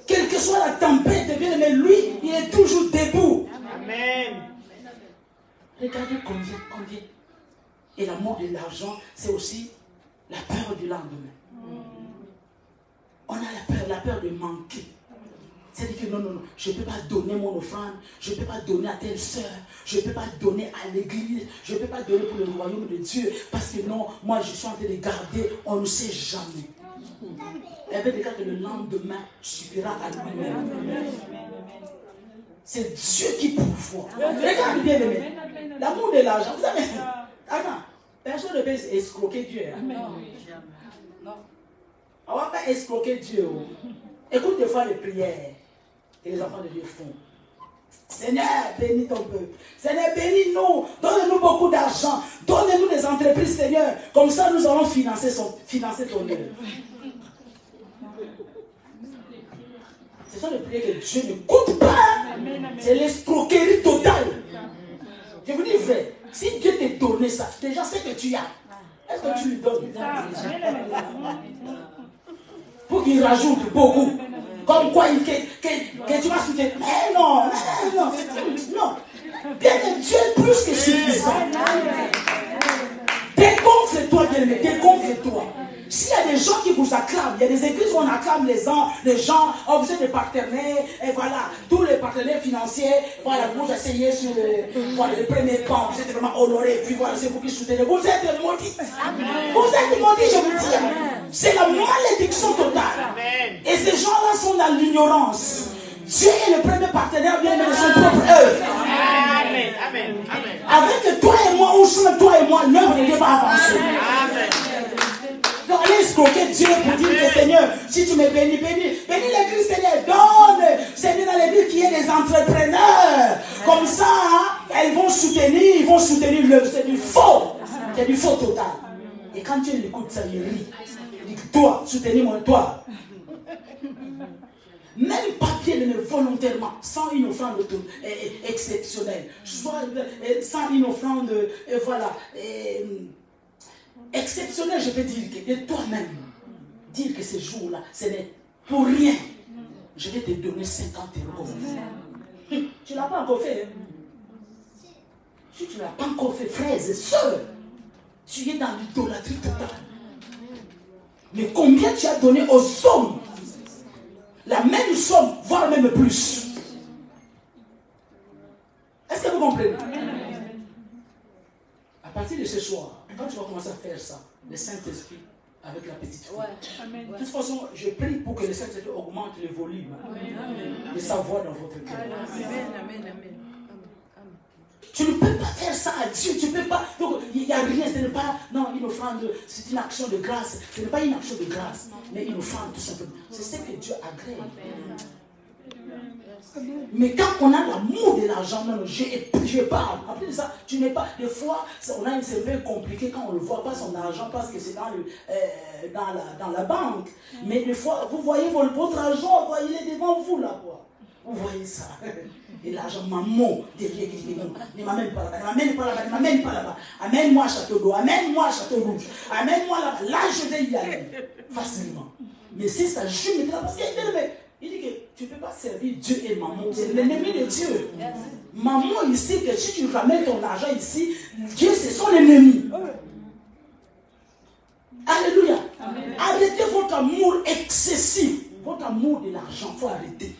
Quelle que soit la tempête, bien aimé, lui, il est toujours debout. Amen. Regardez combien. Et l'amour de l'argent, c'est aussi la peur du lendemain. On a la peur de manquer. C'est-à-dire que non, je ne peux pas donner mon offrande, je ne peux pas donner à telle soeur, je ne peux pas donner à l'église, je ne peux pas donner pour le royaume de Dieu, parce que non, moi je suis en train de garder, on ne sait jamais. Il y avait des cas que le lendemain suffira à lui-même. C'est Dieu qui pourvoit. Regardez bien, aimé. L'amour de l'argent, vous savez, attends, personne ne peut escroquer Dieu. Non. On ne va pas escroquer Dieu. Écoute des fois les prières que les enfants de Dieu font. Seigneur, bénis ton peuple. Seigneur, bénis-nous. Donne-nous beaucoup d'argent. Donne-nous des entreprises, Seigneur. Comme ça, nous allons financer ton œuvre. Ce sont les prières que Dieu n'écoute pas. C'est l'escroquerie totale. Je vous dis vrai. Si Dieu t'a donné ça, déjà c'est que tu as. Est-ce que tu lui donnes? Pour qu'il rajoute beaucoup. Comme quoi que tu vas soutenir. Mais non. Bien que Dieu est plus que suffisant. Dégonfle-toi, bien-aimé, dégonfle-toi. S'il y a des gens qui vous acclament, il y a des églises où on acclame les gens, oh, vous êtes des partenaires, et voilà, tous les partenaires financiers, voilà, vous asseyez sur le premier banc, vous êtes vraiment honorés, puis voilà, c'est vous qui soutenez, vous êtes maudits. Vous êtes maudits, je vous dis. C'est la malédiction totale. Et ces gens-là sont dans l'ignorance. Dieu est le premier partenaire bien de son propre œuvre. Amen. Amen. Amen. Avec toi et moi, ou sans toi et moi, l'œuvre de Dieu va avancer. Amen. Donc allez escroquer Dieu pour dire que Seigneur, si tu me bénis, bénis l'église, Seigneur, donne, Seigneur, dans l'église qu'il y ait des entrepreneurs. Comme ça, ils vont soutenir l'œuvre. C'est du faux. C'est du faux total. Et quand Dieu l'écoute, ça lui rit. Il dit, toi, soutenez-moi, toi. Même papier, mais volontairement, sans une offrande exceptionnelle, soit sans une offrande, voilà, exceptionnelle, je peux dire, que de toi-même, dire que ce jour-là, ce n'est pour rien. Je vais te donner 50 € comme ça. Tu ne l'as pas encore fait. Si tu ne l'as pas encore fait, frères et sœurs, tu es dans l'idolâtrie totale. Mais combien tu as donné aux hommes? La même somme, voire même plus. Est-ce que vous comprenez? À partir de ce soir, quand tu vas commencer à faire ça, le Saint-Esprit avec la petite fille. De toute façon, je prie pour que le Saint-Esprit augmente le volume de sa voix dans votre cœur. Tu ne peux pas faire ça à Dieu, tu ne peux pas. Donc, il n'y a rien, ce n'est pas. Non, une offrande, c'est une action de grâce. Ce n'est pas une action de grâce, mais une offrande tout simplement. C'est ce que Dieu agrée. Mais quand on a l'amour de l'argent, non, je parle. Après ça, tu n'es pas. Des fois, c'est un peu compliqué quand on ne voit pas son argent parce que c'est dans la banque. Mais des fois, vous voyez votre argent, il est devant vous là, quoi. Vous voyez ça. Et l'argent, maman, derrière, il dit non, ne m'amène pas là-bas, ne m'amène pas là-bas, ne m'amène pas là-bas. Amène-moi à Château d'eau, amène-moi à Château Rouge, amène-moi là-bas. Là, je vais y aller facilement. Mais c'est ça, je me dis là, parce qu'il dit que tu ne peux pas servir Dieu et maman. C'est l'ennemi de Dieu. Maman ici, que si tu ramènes ton argent ici, Dieu c'est son ennemi. Alléluia. Amen. Arrêtez votre amour excessif. Votre amour de l'argent, il faut arrêter.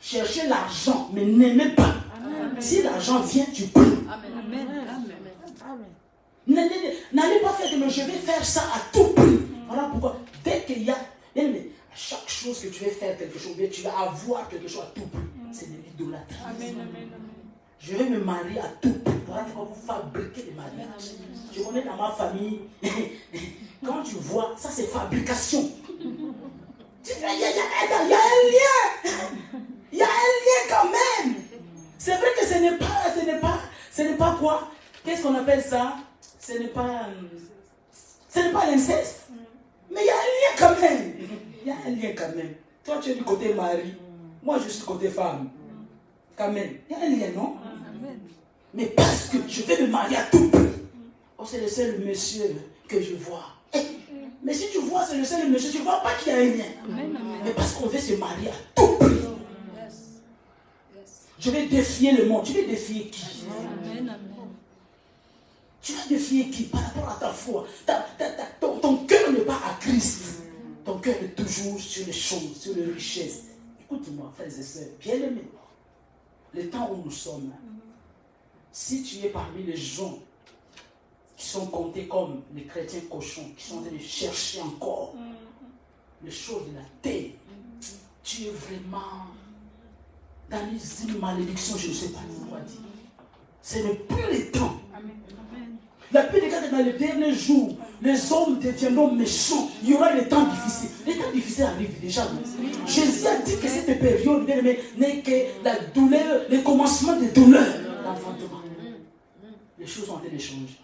Cherchez l'argent, mais n'aimez pas. Amen. Si l'argent vient, tu pries. Amen. Amen. N'allez pas faire que je vais faire ça à tout prix. Voilà pourquoi, dès qu'il y a, à chaque chose que tu veux faire quelque chose, tu vas avoir quelque chose à tout prix. C'est de l'idolâtrie. Je vais me marier à tout prix. Voilà pourquoi vous fabriquez des mariages. Je connais dans ma famille, quand tu vois, ça c'est fabrication. Il y a un lien. Il y a un lien quand même. C'est vrai que ce n'est pas quoi? Qu'est-ce qu'on appelle ça? Ce n'est pas l'inceste. Mais il y a un lien quand même. Il y a un lien quand même. Toi, tu es du côté mari. Moi, je suis du côté femme. Quand même. Il y a un lien, non? Mais parce que je vais me marier à tout prix. Oh, c'est le seul monsieur que je vois. Mais si tu vois, c'est le seul monsieur, tu ne vois pas qu'il y a un lien. Mais parce qu'on veut se marier à tout prix. Je vais défier le monde. Tu vais défier qui? Tu vas défier qui par rapport à ta foi? Ton cœur n'est pas à Christ. Ton cœur est toujours sur les choses, sur les richesses. Écoute-moi, frères et sœurs, bien-aimés. Le temps où nous sommes, si tu es parmi les gens qui sont comptés comme les chrétiens cochons, qui sont en train de chercher encore les choses de la terre, tu es vraiment dans une malédiction, je ne sais pas comment dire. Ce n'est plus le temps. La paix des cas dans les derniers jours, les hommes deviendront méchants. Il y aura des temps difficiles. Les temps difficiles arrivent déjà. Jésus a dit que cette période n'est que la douleur, le commencement des douleurs. L'enfantement. Les choses sont en train de changer.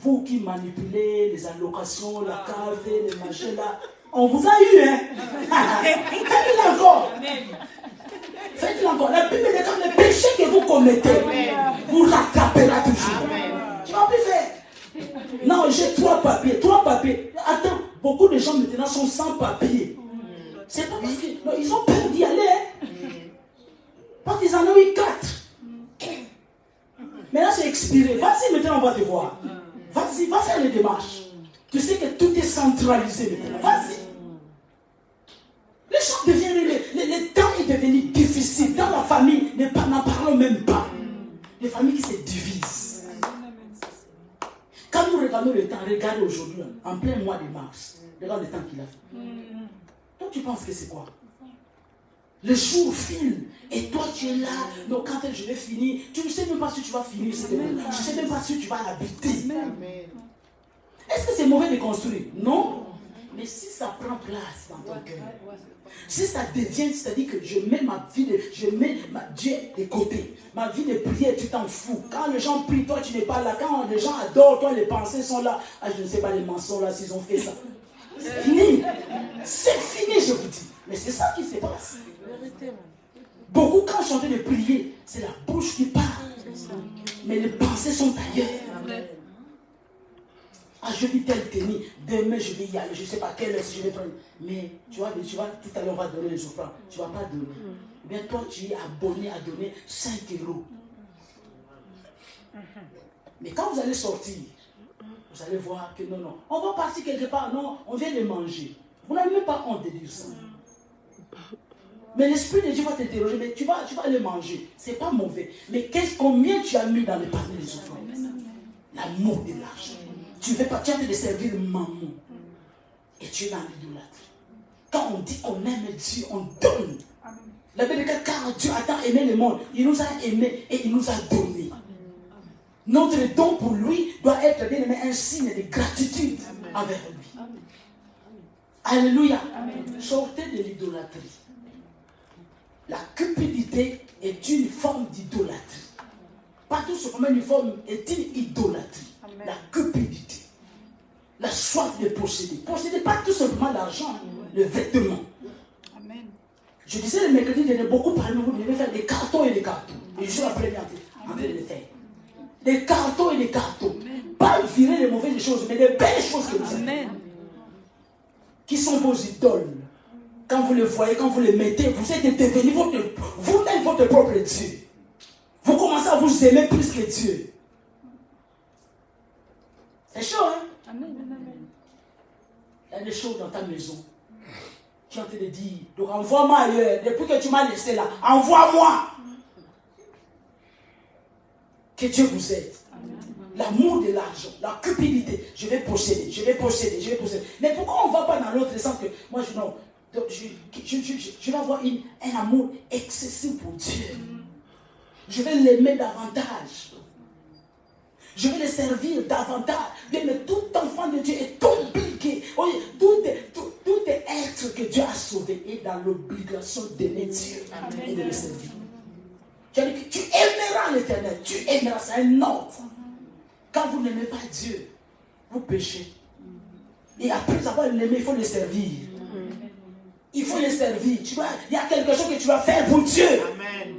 Vous qui manipulez les allocations, la cave, les machins là, on vous a eu, hein? Faites-le encore. Faites-le encore. La Bible dit que les péchés que vous commettez, vous rattrapera toujours. Tu vas plus faire. Non, j'ai 3 papiers. 3 papiers. Attends, beaucoup de gens maintenant sont sans papiers. C'est pas parce qu'ils ont peur d'y aller. Parce qu'ils en ont eu 4. Maintenant c'est expiré. Vas-y, maintenant on va te voir. Vas-y, va faire les démarches. Tu sais que tout est centralisé maintenant. Vas-y. Les choses deviennent. Le temps est devenu difficile. Dans la famille, n'en parlons même pas. Les familles qui se divisent. Quand nous regardons le temps, regarde aujourd'hui, en plein mois de mars, regarde le temps qu'il a fait. Toi, tu penses que c'est quoi? Le jour file et toi tu es là. Donc quand je vais finir, tu ne sais même pas si tu vas finir. Tu ne sais même pas si tu vas l'habiter. Est-ce que c'est mauvais de construire? Non. Mais si ça prend place dans ton cœur, si ça devient, c'est-à-dire que je mets Dieu de côté, ma vie de prière, tu t'en fous. Quand les gens prient, toi tu n'es pas là. Quand les gens adorent, toi les pensées sont là. Ah, je ne sais pas les mensonges là s'ils ont fait ça. C'est fini. C'est fini, je vous dis. Mais c'est ça qui se passe. Beaucoup, quand je suis en train de prier, c'est la bouche qui parle. Mais les pensées sont ailleurs. Ah, je vis telle tenue. Demain, je vais y aller. Je ne sais pas quelle heure je vais prendre. Mais tu vois, tout à l'heure, on va donner les offrandes. Tu ne vas pas donner. Eh bien, toi, tu es abonné à donner 5 euros. Mais quand vous allez sortir, vous allez voir que non. On va partir quelque part. Non, on vient de manger. Vous n'avez même pas honte de dire ça. Mais l'Esprit de Dieu va t'interroger, mais tu vas aller manger. Ce n'est pas mauvais. Mais combien tu as mis dans le panier des offrandes? L'amour de l'argent. Tu veux pas, tu as envie de servir maman. Et tu es dans l'idolâtrie. Quand on dit qu'on aime Dieu, on donne. La Bible dit que car Dieu a tant aimé le monde, il nous a aimés et il nous a donné. Notre don pour lui doit être bien aimé un signe de gratitude envers lui. Alléluia. Sortez de l'idolâtrie. La cupidité est une forme d'idolâtrie. Pas tout simplement une forme est une idolâtrie. La cupidité. La soif de posséder. Posséder pas tout simplement l'argent, le vêtement. Amen. Je disais le mercredi, il y a beaucoup parmi vous, vous devez faire des cartons et des cartons. Et je suis la première en train de le faire. Des cartons et des cartons. Pas virer les mauvaises choses, mais des belles choses que vous avez. Qui sont vos idoles. Quand vous les voyez, quand vous les mettez, vous êtes devenu vous-même votre propre Dieu. Vous commencez à vous aimer plus que Dieu. C'est chaud, hein? Amen. Il y a des choses dans ta maison. Tu es en train de dire, donc envoie-moi ailleurs. Depuis que tu m'as laissé là, envoie-moi. Que Dieu vous aide. L'amour de l'argent, la cupidité. Je vais posséder, je vais posséder, je vais posséder. Mais pourquoi on ne va pas dans l'autre sens que moi, je vais avoir un amour excessif pour Dieu. Je vais l'aimer davantage. Je vais le servir davantage. Mais tout enfant de Dieu est compliqué. Tout être que Dieu a sauvé est dans l'obligation d'aimer Dieu et de le servir. Tu aimeras l'Éternel. Tu aimeras, c'est un ordre. Quand vous n'aimez pas Dieu, vous péchez. Et après avoir l'aimé, il faut le servir. Il faut le servir. Il y a quelque chose que tu vas faire pour Dieu. Amen.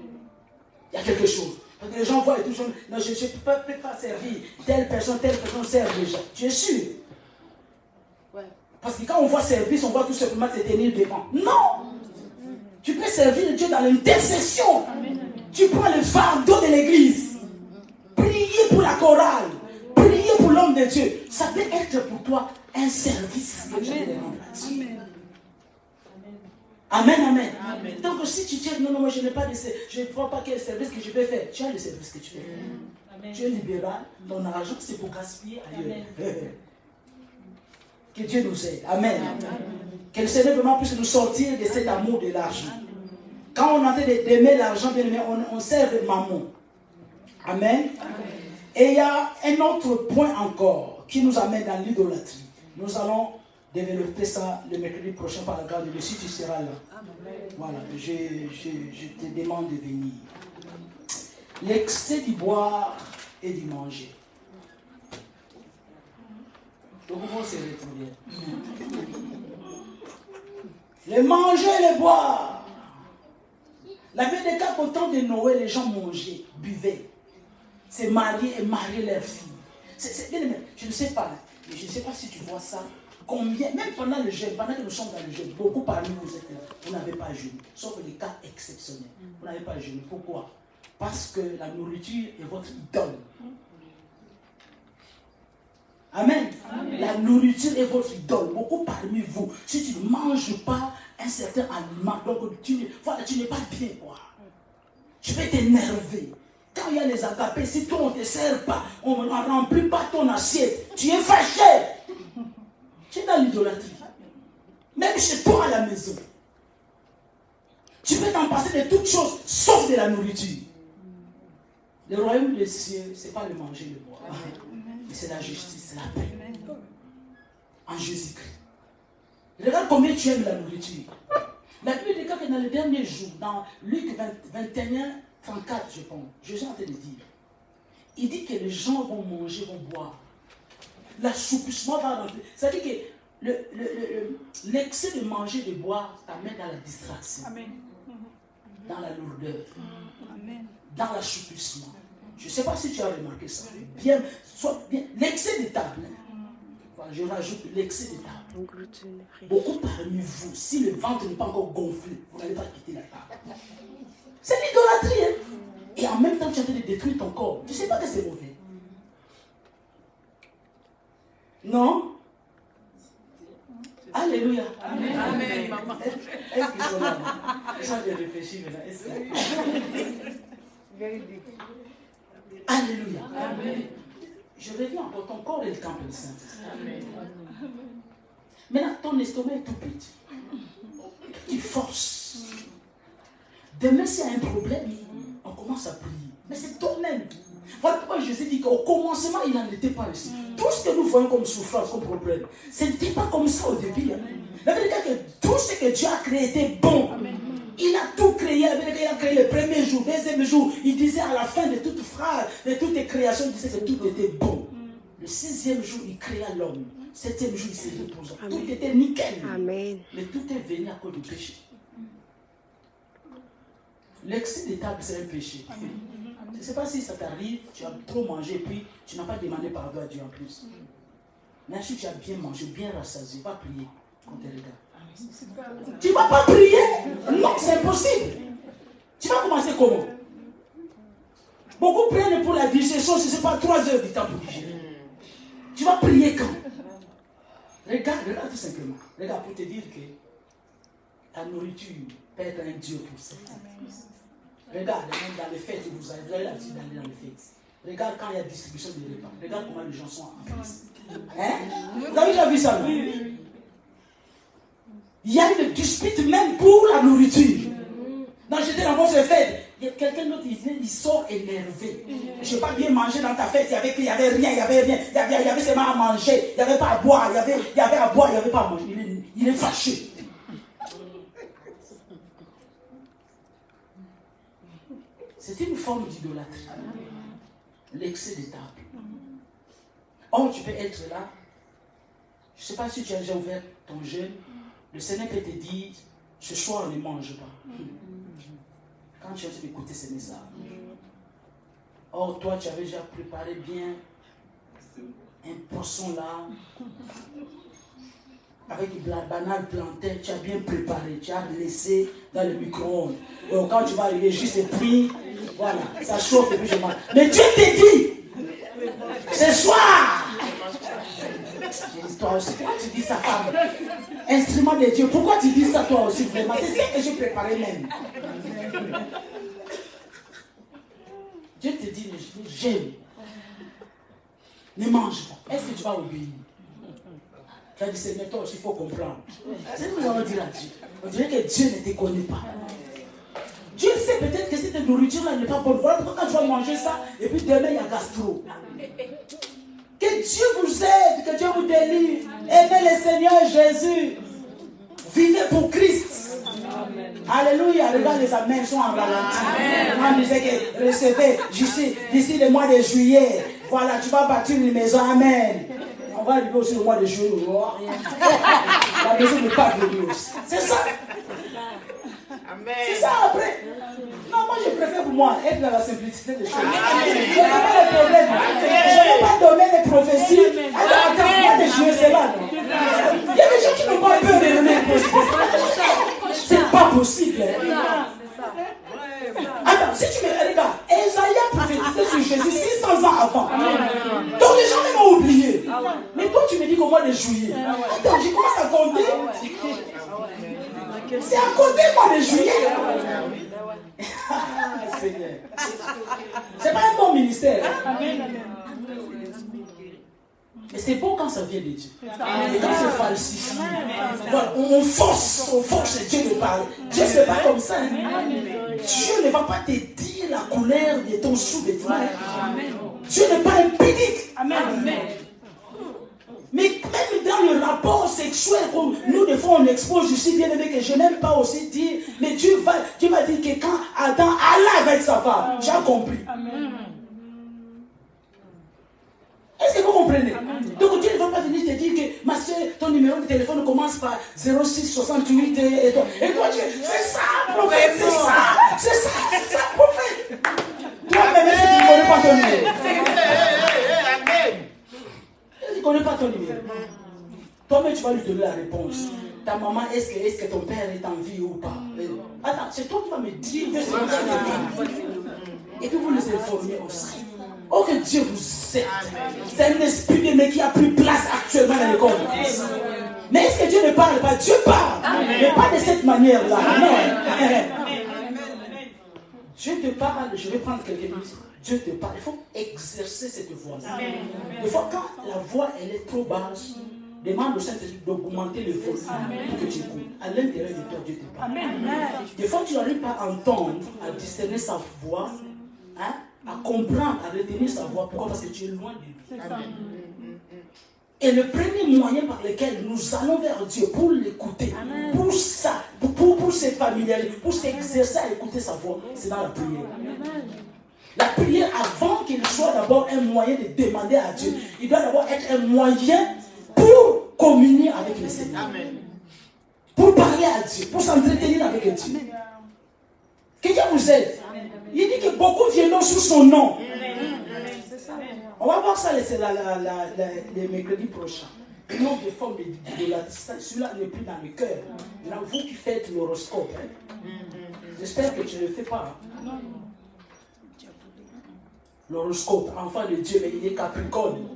Il y a quelque chose. Parce que les gens voient et tout, non, je ne peux pas servir. Telle personne sert déjà. Tu es sûr? Parce que quand on voit service, on voit tout simplement se tenir devant. Non! Tu peux servir Dieu dans l'intercession. Tu prends le fardeau de l'église. Prier pour la chorale. Prier pour l'homme de Dieu. Ça peut être pour toi un service que tu veux rendre à Dieu. Amen, amen. Amen. Donc si tu dis non, moi je n'ai pas de service, je ne vois pas quel service que je peux faire. Tu as le service que tu peux faire. Amen. Tu es libéral, ton argent c'est pour gaspiller ailleurs. Que Dieu nous aide. Amen. Amen. Que le Seigneur vraiment puisse nous sortir de cet amour de l'argent. Quand on a envie d'aimer l'argent, bien aimé, on sert de mammon. Amen. Amen. Et il y a un autre point encore qui nous amène dans l'idolâtrie. Nous allons développer ça le mercredi prochain par la grâce de Dieu, si tu seras là. Amen. Voilà, je te demande de venir. L'excès du boire et du manger. Donc on va se retrouver. Le manger et le boire. La Bible des cas qu'au temps de Noël, les gens mangeaient, buvaient. Se marier et marier leurs filles. Je ne sais pas, mais je ne sais pas si tu vois ça. Combien, même pendant le jeûne, pendant que nous sommes dans le jeûne, beaucoup parmi vous êtes là, vous n'avez pas jeûné, sauf les cas exceptionnels. Vous n'avez pas jeûné. Pourquoi? Parce que la nourriture est votre idole. Amen. Amen. La nourriture est votre idole. Beaucoup parmi vous, si tu ne manges pas un certain aliment, donc tu n'es pas bien, quoi. Tu peux t'énerver. Quand il y a les agapés, si toi on ne te sert pas, on ne remplit pas ton assiette, tu es fâché. Tu es dans l'idolâtrie. Même chez toi à la maison. Tu peux t'en passer de toutes choses, sauf de la nourriture. Le royaume des cieux, ce n'est pas le manger, le boire. Mais c'est la justice, c'est la paix. En Jésus-Christ. Regarde combien tu aimes la nourriture. La Bible dit que dans les derniers jours, dans Luc 21, 34, je pense, Jésus est en train de dire, il dit que les gens vont manger, vont boire. L'assoupissement va rentrer. C'est-à-dire que l'excès de manger et de boire t'amène dans la distraction. Amen. Dans la lourdeur. Amen. Dans l'assoupissement. Je ne sais pas si tu as remarqué ça. Bien, l'excès de table. Enfin, je rajoute l'excès de table. Beaucoup parmi vous, si le ventre n'est pas encore gonflé, vous n'allez pas quitter la table. C'est l'idolâtrie. Hein? Et en même temps, tu es en train de détruire ton corps. Tu ne sais pas que c'est mauvais. Non? Alléluia. Amen. Amen. Est-ce qu'ils sont là? Ils sont bien réfléchis maintenant. Est-ce que... Alléluia. Amen. Je reviens encore. Ton corps est le temple du Saint-Esprit. Maintenant, ton estomac est tout petit. Tu forces. Demain, s'il y a un problème, on commence à prier. Mais c'est toi-même. Voilà pourquoi Jésus dit qu'au commencement, il n'en était pas ainsi. Tout ce que nous voyons comme souffrance, comme problème, ce n'était pas comme ça au début. Hein. La vérité est que tout ce que Dieu a créé était bon. Il a tout créé. La vérité, il a créé le premier jour, deuxième jour. Il disait à la fin de toute phrase, de toutes les créations, il disait que tout était bon. Le 6e jour, il créa l'homme. 7e jour, il s'est reposé. Tout était nickel. Amen. Mais tout est venu à cause du péché. L'excès de table, c'est un péché. Amen. Je ne sais pas si ça t'arrive, tu as trop mangé, puis tu n'as pas demandé pardon à Dieu en plus. Mais si tu as bien mangé, bien rassasié, va prier. On te regarde. Tu ne vas pas prier? Non, c'est impossible. Tu vas commencer comment? Beaucoup prennent pour la digestion, je ne sais pas, 3 heures du temps pour digérer. Tu vas prier quand? Regarde tout simplement. Regarde pour te dire que la nourriture peut être un Dieu pour certains. Regarde, même dans les fêtes, vous avez l'habitude d'aller dans les fêtes. Regarde quand il y a distribution de repas. Regarde comment les gens sont en place. Hein? Vous avez déjà vu ça, non? Il y a une dispute même pour la nourriture. Quand j'étais dans votre fête, quelqu'un d'autre il sort énervé. Je n'ai pas bien mangé dans ta fête, il n'y avait rien, il y avait seulement à manger, il n'y avait pas à boire, il y avait à boire, il n'y avait pas à manger. Il est fâché. C'est une forme d'idolâtrie. L'excès de table. Or, tu peux être là. Je ne sais pas si tu as déjà ouvert ton jeûne. Le Seigneur peut te dire, ce soir, ne mange pas. Quand tu as écouté ces messages. Or, toi, tu avais déjà préparé bien un poisson là. Avec de la banane plantain, tu as bien préparé. Tu as laissé dans le micro-ondes. Donc, quand tu vas arriver, juste pris. Voilà, ça chauffe et puis je mange. Mais Dieu te dit, ce soir, toi aussi, pourquoi tu dis ça, femme? Instrument de Dieu, pourquoi tu dis ça toi aussi vraiment? C'est ça que j'ai préparé même. Dieu te dit, j'aime. Ne mange pas. Est-ce que tu vas obéir? Tu vas dire, Seigneur, toi aussi, il faut comprendre. C'est ce que nous allons dire à Dieu. On dirait que Dieu ne te connaît pas. Dieu sait peut-être que cette nourriture-là n'est pas bonne. Voilà pourquoi quand tu vas manger ça, et puis demain il y a gastro. Que Dieu vous aide, que Dieu vous délivre. Aimez le Seigneur Jésus. Vivez pour Christ. Amen. Alléluia. Regarde, les amens sont en ralenti. On disait que recevez d'ici le mois de juillet. Voilà, tu vas bâtir une maison. Amen. On va arriver aussi le mois de juillet. La maison n'est pas venue aussi. C'est ça. Amen. C'est ça après. Non, moi je préfère pour moi être dans la simplicité des choses. Je n'ai pas de problème. Je ne vais pas donner des prophéties. Attends, moi de jouer cela. Il y a des gens qui n'ont pas peur de donner des prophéties. C'est pas possible. Attends, si tu me regardes, Esaïe a prophétisé sur Jésus 600 ans avant. Donc les gens même ont oublié. Mais toi tu me dis qu'au mois de juillet. Attends, je commence à compter. C'est à côté mois de juillet. Seigneur. C'est pas un bon ministère. Mais c'est bon quand ça vient de Dieu. Et quand c'est falsifié, voilà, on force Dieu de parler. Dieu c'est pas comme ça. Dieu ne va pas te dire la couleur de ton sous-vêtement. Dieu n'est pas un pédic. Mais même dans le rapport sexuel que nous, des fois, on expose, je suis bien aimé que je n'aime pas aussi dire, mais Dieu va dire que quand Adam, Allah va être sa femme. J'ai compris. Est-ce que vous comprenez? Donc Dieu ne va pas venir te dire que ma soeur, ton numéro de téléphone commence par 06 68 et toi tu c'est ça, prophète, c'est ça, prophète. Toi-même, est-ce que tu ne connais pas ton numéro? Tu ne connais pas ton numéro. Toi-même, tu vas lui donner la réponse. Ta maman, est-ce que ton père est en vie ou pas? Attends, c'est toi qui vas me dire que c'est comme ça. Et que vous les informez aussi. Oh, que Dieu vous aide. C'est un esprit de mec qui a pris place actuellement dans le corps de Christ. Mais est-ce que Dieu ne parle pas? Dieu parle. Mais pas de cette manière-là. Non. Dieu te parle. Je vais prendre quelques minutes. Dieu te parle. Il faut exercer cette voix-là. Des fois, quand la voix elle est trop basse, demande au Saint-Esprit d'augmenter le volume pour que tu écoutes. À l'intérieur de toi, Dieu te parle. Des fois, tu n'arrives pas à entendre, à discerner sa voix, hein, à comprendre, à retenir sa voix. Pourquoi? Parce que tu es loin de lui. Et le premier moyen par lequel nous allons vers Dieu pour l'écouter, pour ça, pour se familiariser, pour s'exercer à écouter sa voix, c'est dans la prière. La prière, avant qu'il soit d'abord un moyen de demander à Dieu, il doit d'abord être un moyen pour communier avec le Seigneur. Pour parler à Dieu, pour s'entretenir avec Dieu. Que Dieu vous aide. Il dit que beaucoup viendront sous son nom. On va voir ça le mercredi prochain. Une autre forme d'idolâtrie. Celui-là n'est plus dans le cœur. Là, vous qui faites l'horoscope, j'espère que tu ne le fais pas. L'horoscope, enfant de Dieu, mais il est Capricorne.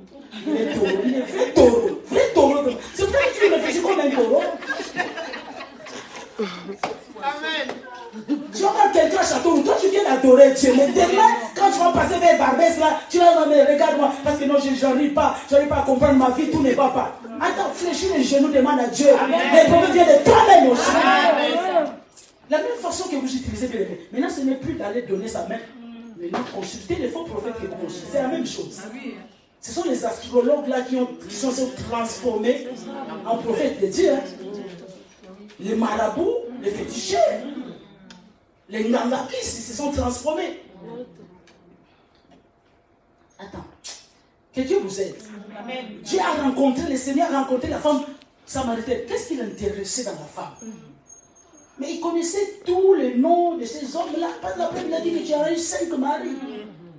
Il est taureau. Il est vrai taureau. Vrai taureau. C'est vrai que tu réfléchis comme un taureau. Amen. Tu vas voir quelqu'un à Château, toi tu viens d'adorer Dieu, mais demain, quand quand tu vas passer vers Barbès là, tu vas me regarde-moi, parce que non, je n'arrive pas à comprendre ma vie, tout ne va pas. Attends, fléchis les genoux, demande à Dieu. Les problèmes viennent de toi-même aussi. La même façon que vous utilisez, bien aimé. Maintenant, ce n'est plus d'aller donner sa main. Maintenant, consulter les faux prophètes que vous consultez. C'est la même chose. Ce sont les astrologues là qui sont transformés en prophètes de Dieu. Hein. Les marabouts, les féticheurs, les ngangakis, ils se sont transformés. Attends. Que Dieu vous aide. Amen. Dieu a rencontré, le Seigneur a rencontré la femme samaritaine. Qu'est-ce qui l'intéressait dans la femme? Mais il connaissait tous les noms de ces hommes-là. Parce que la Bible a dit que tu as eu 5 maris.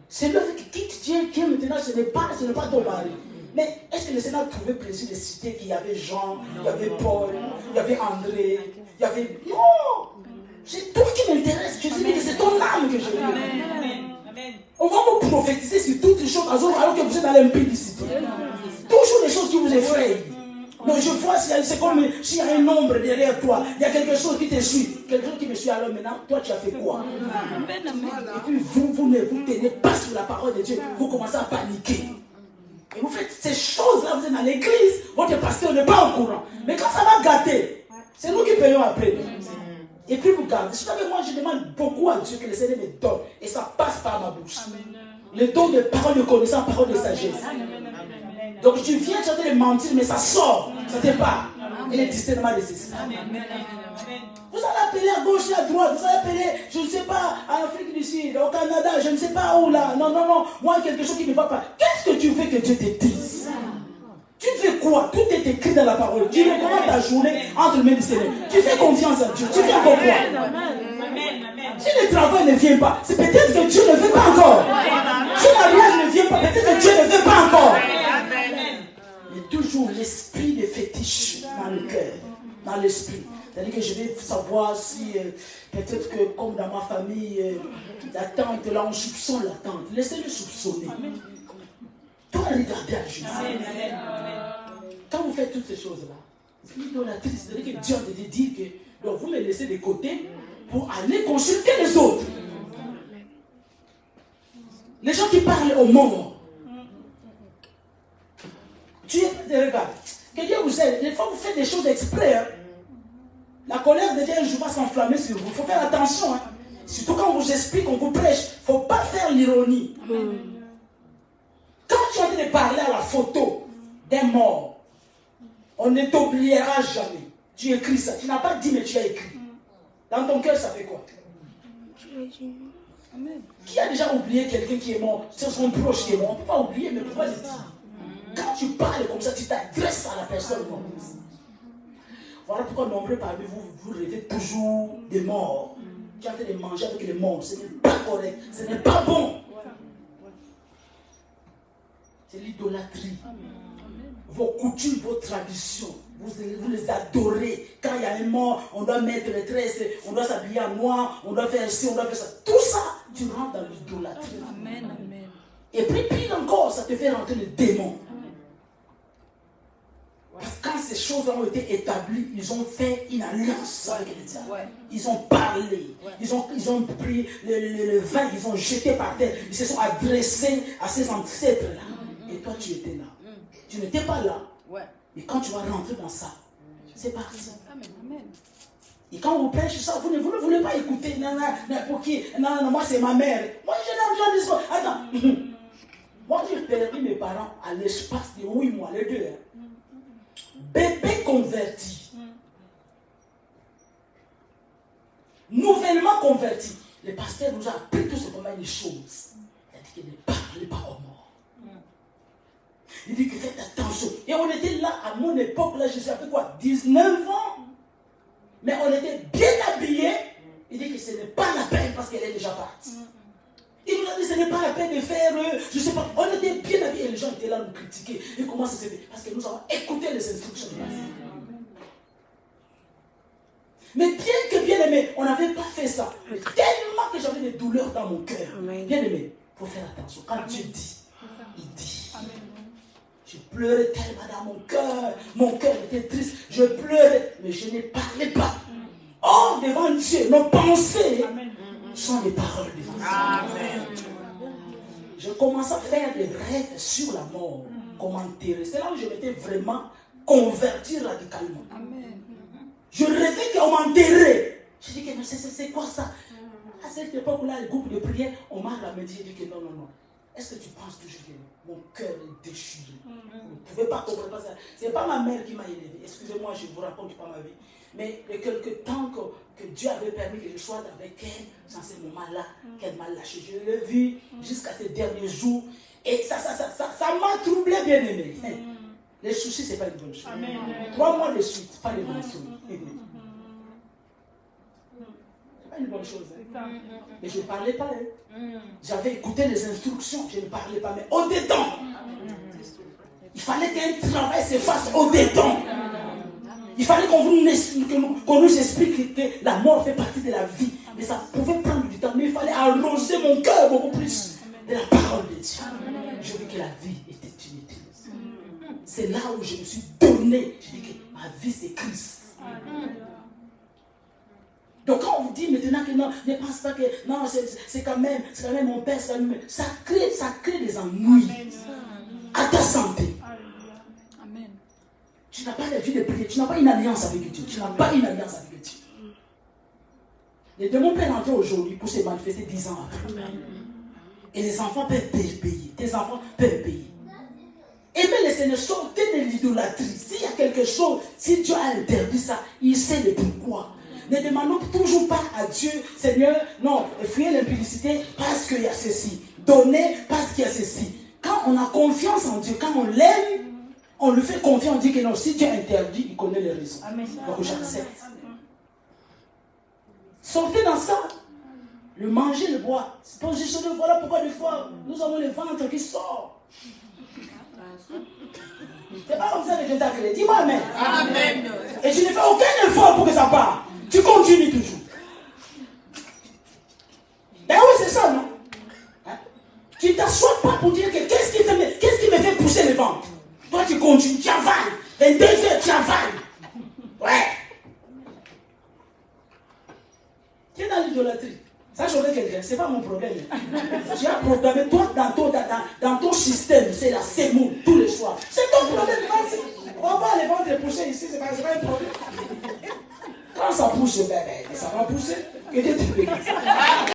C'est l'œuvre qui quitte Dieu qui maintenant, ce n'est pas ton mari. Mais est-ce que le Seigneur trouvait plaisir de citer qu'il y avait Jean, il y avait Paul, il y avait André, il y avait... Non! C'est toi qui m'intéresse. Je dis que c'est ton âme que je veux. On va vous prophétiser sur toutes les choses alors que vous êtes dans l'impudicité. Toujours les choses qui vous effrayent. Donc je vois, c'est comme s'il y a un ombre derrière toi. Il y a quelque chose qui te suit. Quelque chose qui me suit alors maintenant. Toi, tu as fait quoi? Et puis vous ne vous tenez pas sur la parole de Dieu. Vous commencez à paniquer. Et vous faites ces choses-là, vous êtes dans l'église. Votre pasteur n'est pas au courant. Mais quand ça va gâter, c'est nous qui payons après. Et puis vous gardez. Vous savez, moi je demande beaucoup à Dieu que le Seigneur me donne. Et ça passe par ma bouche. Le don de parole de connaissance, parole de sagesse. Donc tu viens chanter de mentir, mais ça sort. Ça te part. Et le discernement de ceci. Vous allez appeler à gauche et à droite. Vous allez appeler, je ne sais pas, en Afrique du Sud, au Canada, je ne sais pas où là. Non. Moi, quelque chose qui ne va pas. Qu'est-ce que tu veux que Dieu te dise? Tu fais quoi? Tout est écrit dans la parole. Tu recommences ta journée entre les mains du Seigneur. Tu fais confiance à Dieu. Tu fais encore quoi? Si le travail ne vient pas, c'est peut-être que Dieu ne veut pas encore. Si le mariage ne vient pas, peut-être que Dieu ne veut pas encore. Mais toujours l'esprit de fétiche dans le cœur, dans l'esprit. C'est-à-dire que je vais savoir si, peut-être que comme dans ma famille, la tante, là on soupçonne la tante. Laissez-le soupçonner. Toi, regardez à Jésus. Quand vous faites toutes ces choses-là, c'est l'idolâtrie. C'est-à-dire que Dieu a dit que donc vous me laissez de côté pour aller consulter les autres. Les gens qui parlent aux morts. Dieu regarde. Que Dieu vous aide. Des fois, vous faites des choses exprès. Hein. La colère de Dieu, un jour, va s'enflammer sur vous. Il faut faire attention. Hein. Surtout quand on vous explique, on vous prêche. Il ne faut pas faire l'ironie. Quand tu es en train de parler à la photo d'un mort, on ne t'oubliera jamais. Tu écris ça. Tu n'as pas dit, mais tu as écrit. Dans ton cœur, ça fait quoi? Amen. Qui a déjà oublié quelqu'un qui est mort? C'est son proche qui est mort. On ne peut pas oublier, mais pourquoi le dire? Quand tu parles comme ça, tu t'adresses à la personne morte. Voilà pourquoi nombreux parmi vous rêvez toujours des morts. Tu es en train de manger avec les morts. Ce n'est pas correct. Ce n'est pas bon. C'est l'idolâtrie. Vos coutumes, vos traditions, vous les adorez. Quand il y a un mort, on doit mettre les tresses, on doit s'habiller en noir, on doit faire ci, on doit faire ça. Tout ça, tu rentres dans l'idolâtrie. Amen. Et puis, pire encore, ça te fait rentrer le démon. Parce que quand ces choses ont été établies, ils ont fait une alliance avec les diables. Ils ont parlé. Ils ont pris le vin, ils ont jeté par terre. Ils se sont adressés à ces ancêtres-là. Et toi, tu étais là. Tu n'étais pas là. Et quand tu vas rentrer dans ça, c'est parti. Amen. Et quand vous prêchez ça, vous ne voulez pas écouter. Non, pour qui? Non, moi c'est ma mère. Moi je n'ai jamais dit. Attends. Moi j'ai perdu mes parents à l'espace de 8 mois, les deux. Bébé converti. Nouvellement converti. Le pasteur nous a appris tout simplement une chose. Il a dit qu'il ne parlez pas aux morts. Il dit que faites attention. Et on était là, à mon époque, là, je sais fait quoi, 19 ans. Mais on était bien habillés. Il dit que ce n'est pas la peine parce qu'elle est déjà partie. Il nous a dit que ce n'est pas la peine de faire, je ne sais pas. On était bien habillés et les gens étaient là nous critiquer. Et comment ça s'est fait? Parce que nous avons écouté les instructions de la vie. Mais bien que bien aimé, on n'avait pas fait ça. Mais tellement que j'avais des douleurs dans mon cœur. Bien aimé, il faut faire attention. Quand Dieu dit, il dit. Je pleurais tellement dans mon cœur. Mon cœur était triste. Je pleurais, mais je ne parlais pas. Or, devant Dieu, nos pensées sont des paroles devant Dieu. Amen. je commençais à faire des rêves sur la mort, comment enterrer. C'est là où je m'étais vraiment converti radicalement. Je rêvais qu'on m'enterrait. Je dis que mais c'est quoi ça? À cette époque-là, le groupe de prière, on m'a ramené. J'ai dit que non. Est-ce que tu penses toujours que mon cœur est déchiré? Vous ne pouvez pas comprendre ça. Ce n'est pas ma mère qui m'a élevé. Excusez-moi, je ne vous raconte pas ma vie. Mais il y a quelque temps que Dieu avait permis que je sois avec elle, dans ce moment-là, qu'elle m'a lâché. Je l'ai vu jusqu'à ces derniers jours. Et ça m'a troublé, bien aimé. Les soucis, ce n'est pas une bonne chose. 3 mois de suite, pas une bonne chose. Ce n'est pas une bonne chose. Mais je ne parlais pas. J'avais écouté les instructions, je ne parlais pas. Mais au-dedans, il fallait qu'un travail se fasse au-dedans. Il fallait qu'on nous explique que la mort fait partie de la vie. Mais ça pouvait prendre du temps. Mais il fallait arroser mon cœur beaucoup plus de la parole de Dieu. Je vis que la vie était inutile. C'est là où je me suis donné. Je dis que ma vie c'est Christ. Donc quand on vous dit maintenant que non, ne pense pas que non, c'est quand même mon père, c'est quand même, ça crée des ennuis à ta santé. Tu n'as pas de vie de prière, tu n'as pas une alliance avec Dieu. Tu n'as pas une alliance avec Dieu. Les démons peuvent entrer aujourd'hui pour se manifester 10 ans après. Et les enfants peuvent payer. Tes enfants peuvent payer. Et bien le Seigneur, sortez de l'idolâtrie. S'il y a quelque chose, si Dieu a interdit ça, il sait le pourquoi. Ne demandons toujours pas à Dieu, Seigneur, non, fuyez l'impudicité parce qu'il y a ceci. Donnez parce qu'il y a ceci. Quand on a confiance en Dieu, quand on l'aime, on lui fait confiance, on dit que non, si Dieu interdit, il connaît les raisons. Donc j'accepte. Sortez dans ça. Le manger, le boire. Positionnez, voilà pourquoi des fois, nous avons le ventre qui sort. C'est pas comme ça que Dieu t'a créé. Dis-moi amen. Amen. Et tu ne fais aucun effort pour que ça parte. Tu continues toujours. Ben oui, c'est ça, non? Hein? Tu ne t'assois pas pour dire que qu'est-ce qui me fait pousser le ventre? Toi, tu continues, tu avales. 22 heures, tu avales. Ouais. Tu es dans l'idolâtrie. Ça, j'aurais quelqu'un, ce n'est pas mon problème. J'ai un problème. Toi, dans ton système, c'est la sémoule tous les soirs. C'est ton problème. On va voir les ventres pousser ici, ce n'est pas un problème. Quand ça pousse, ça va pousser. Que Dieu te bénisse.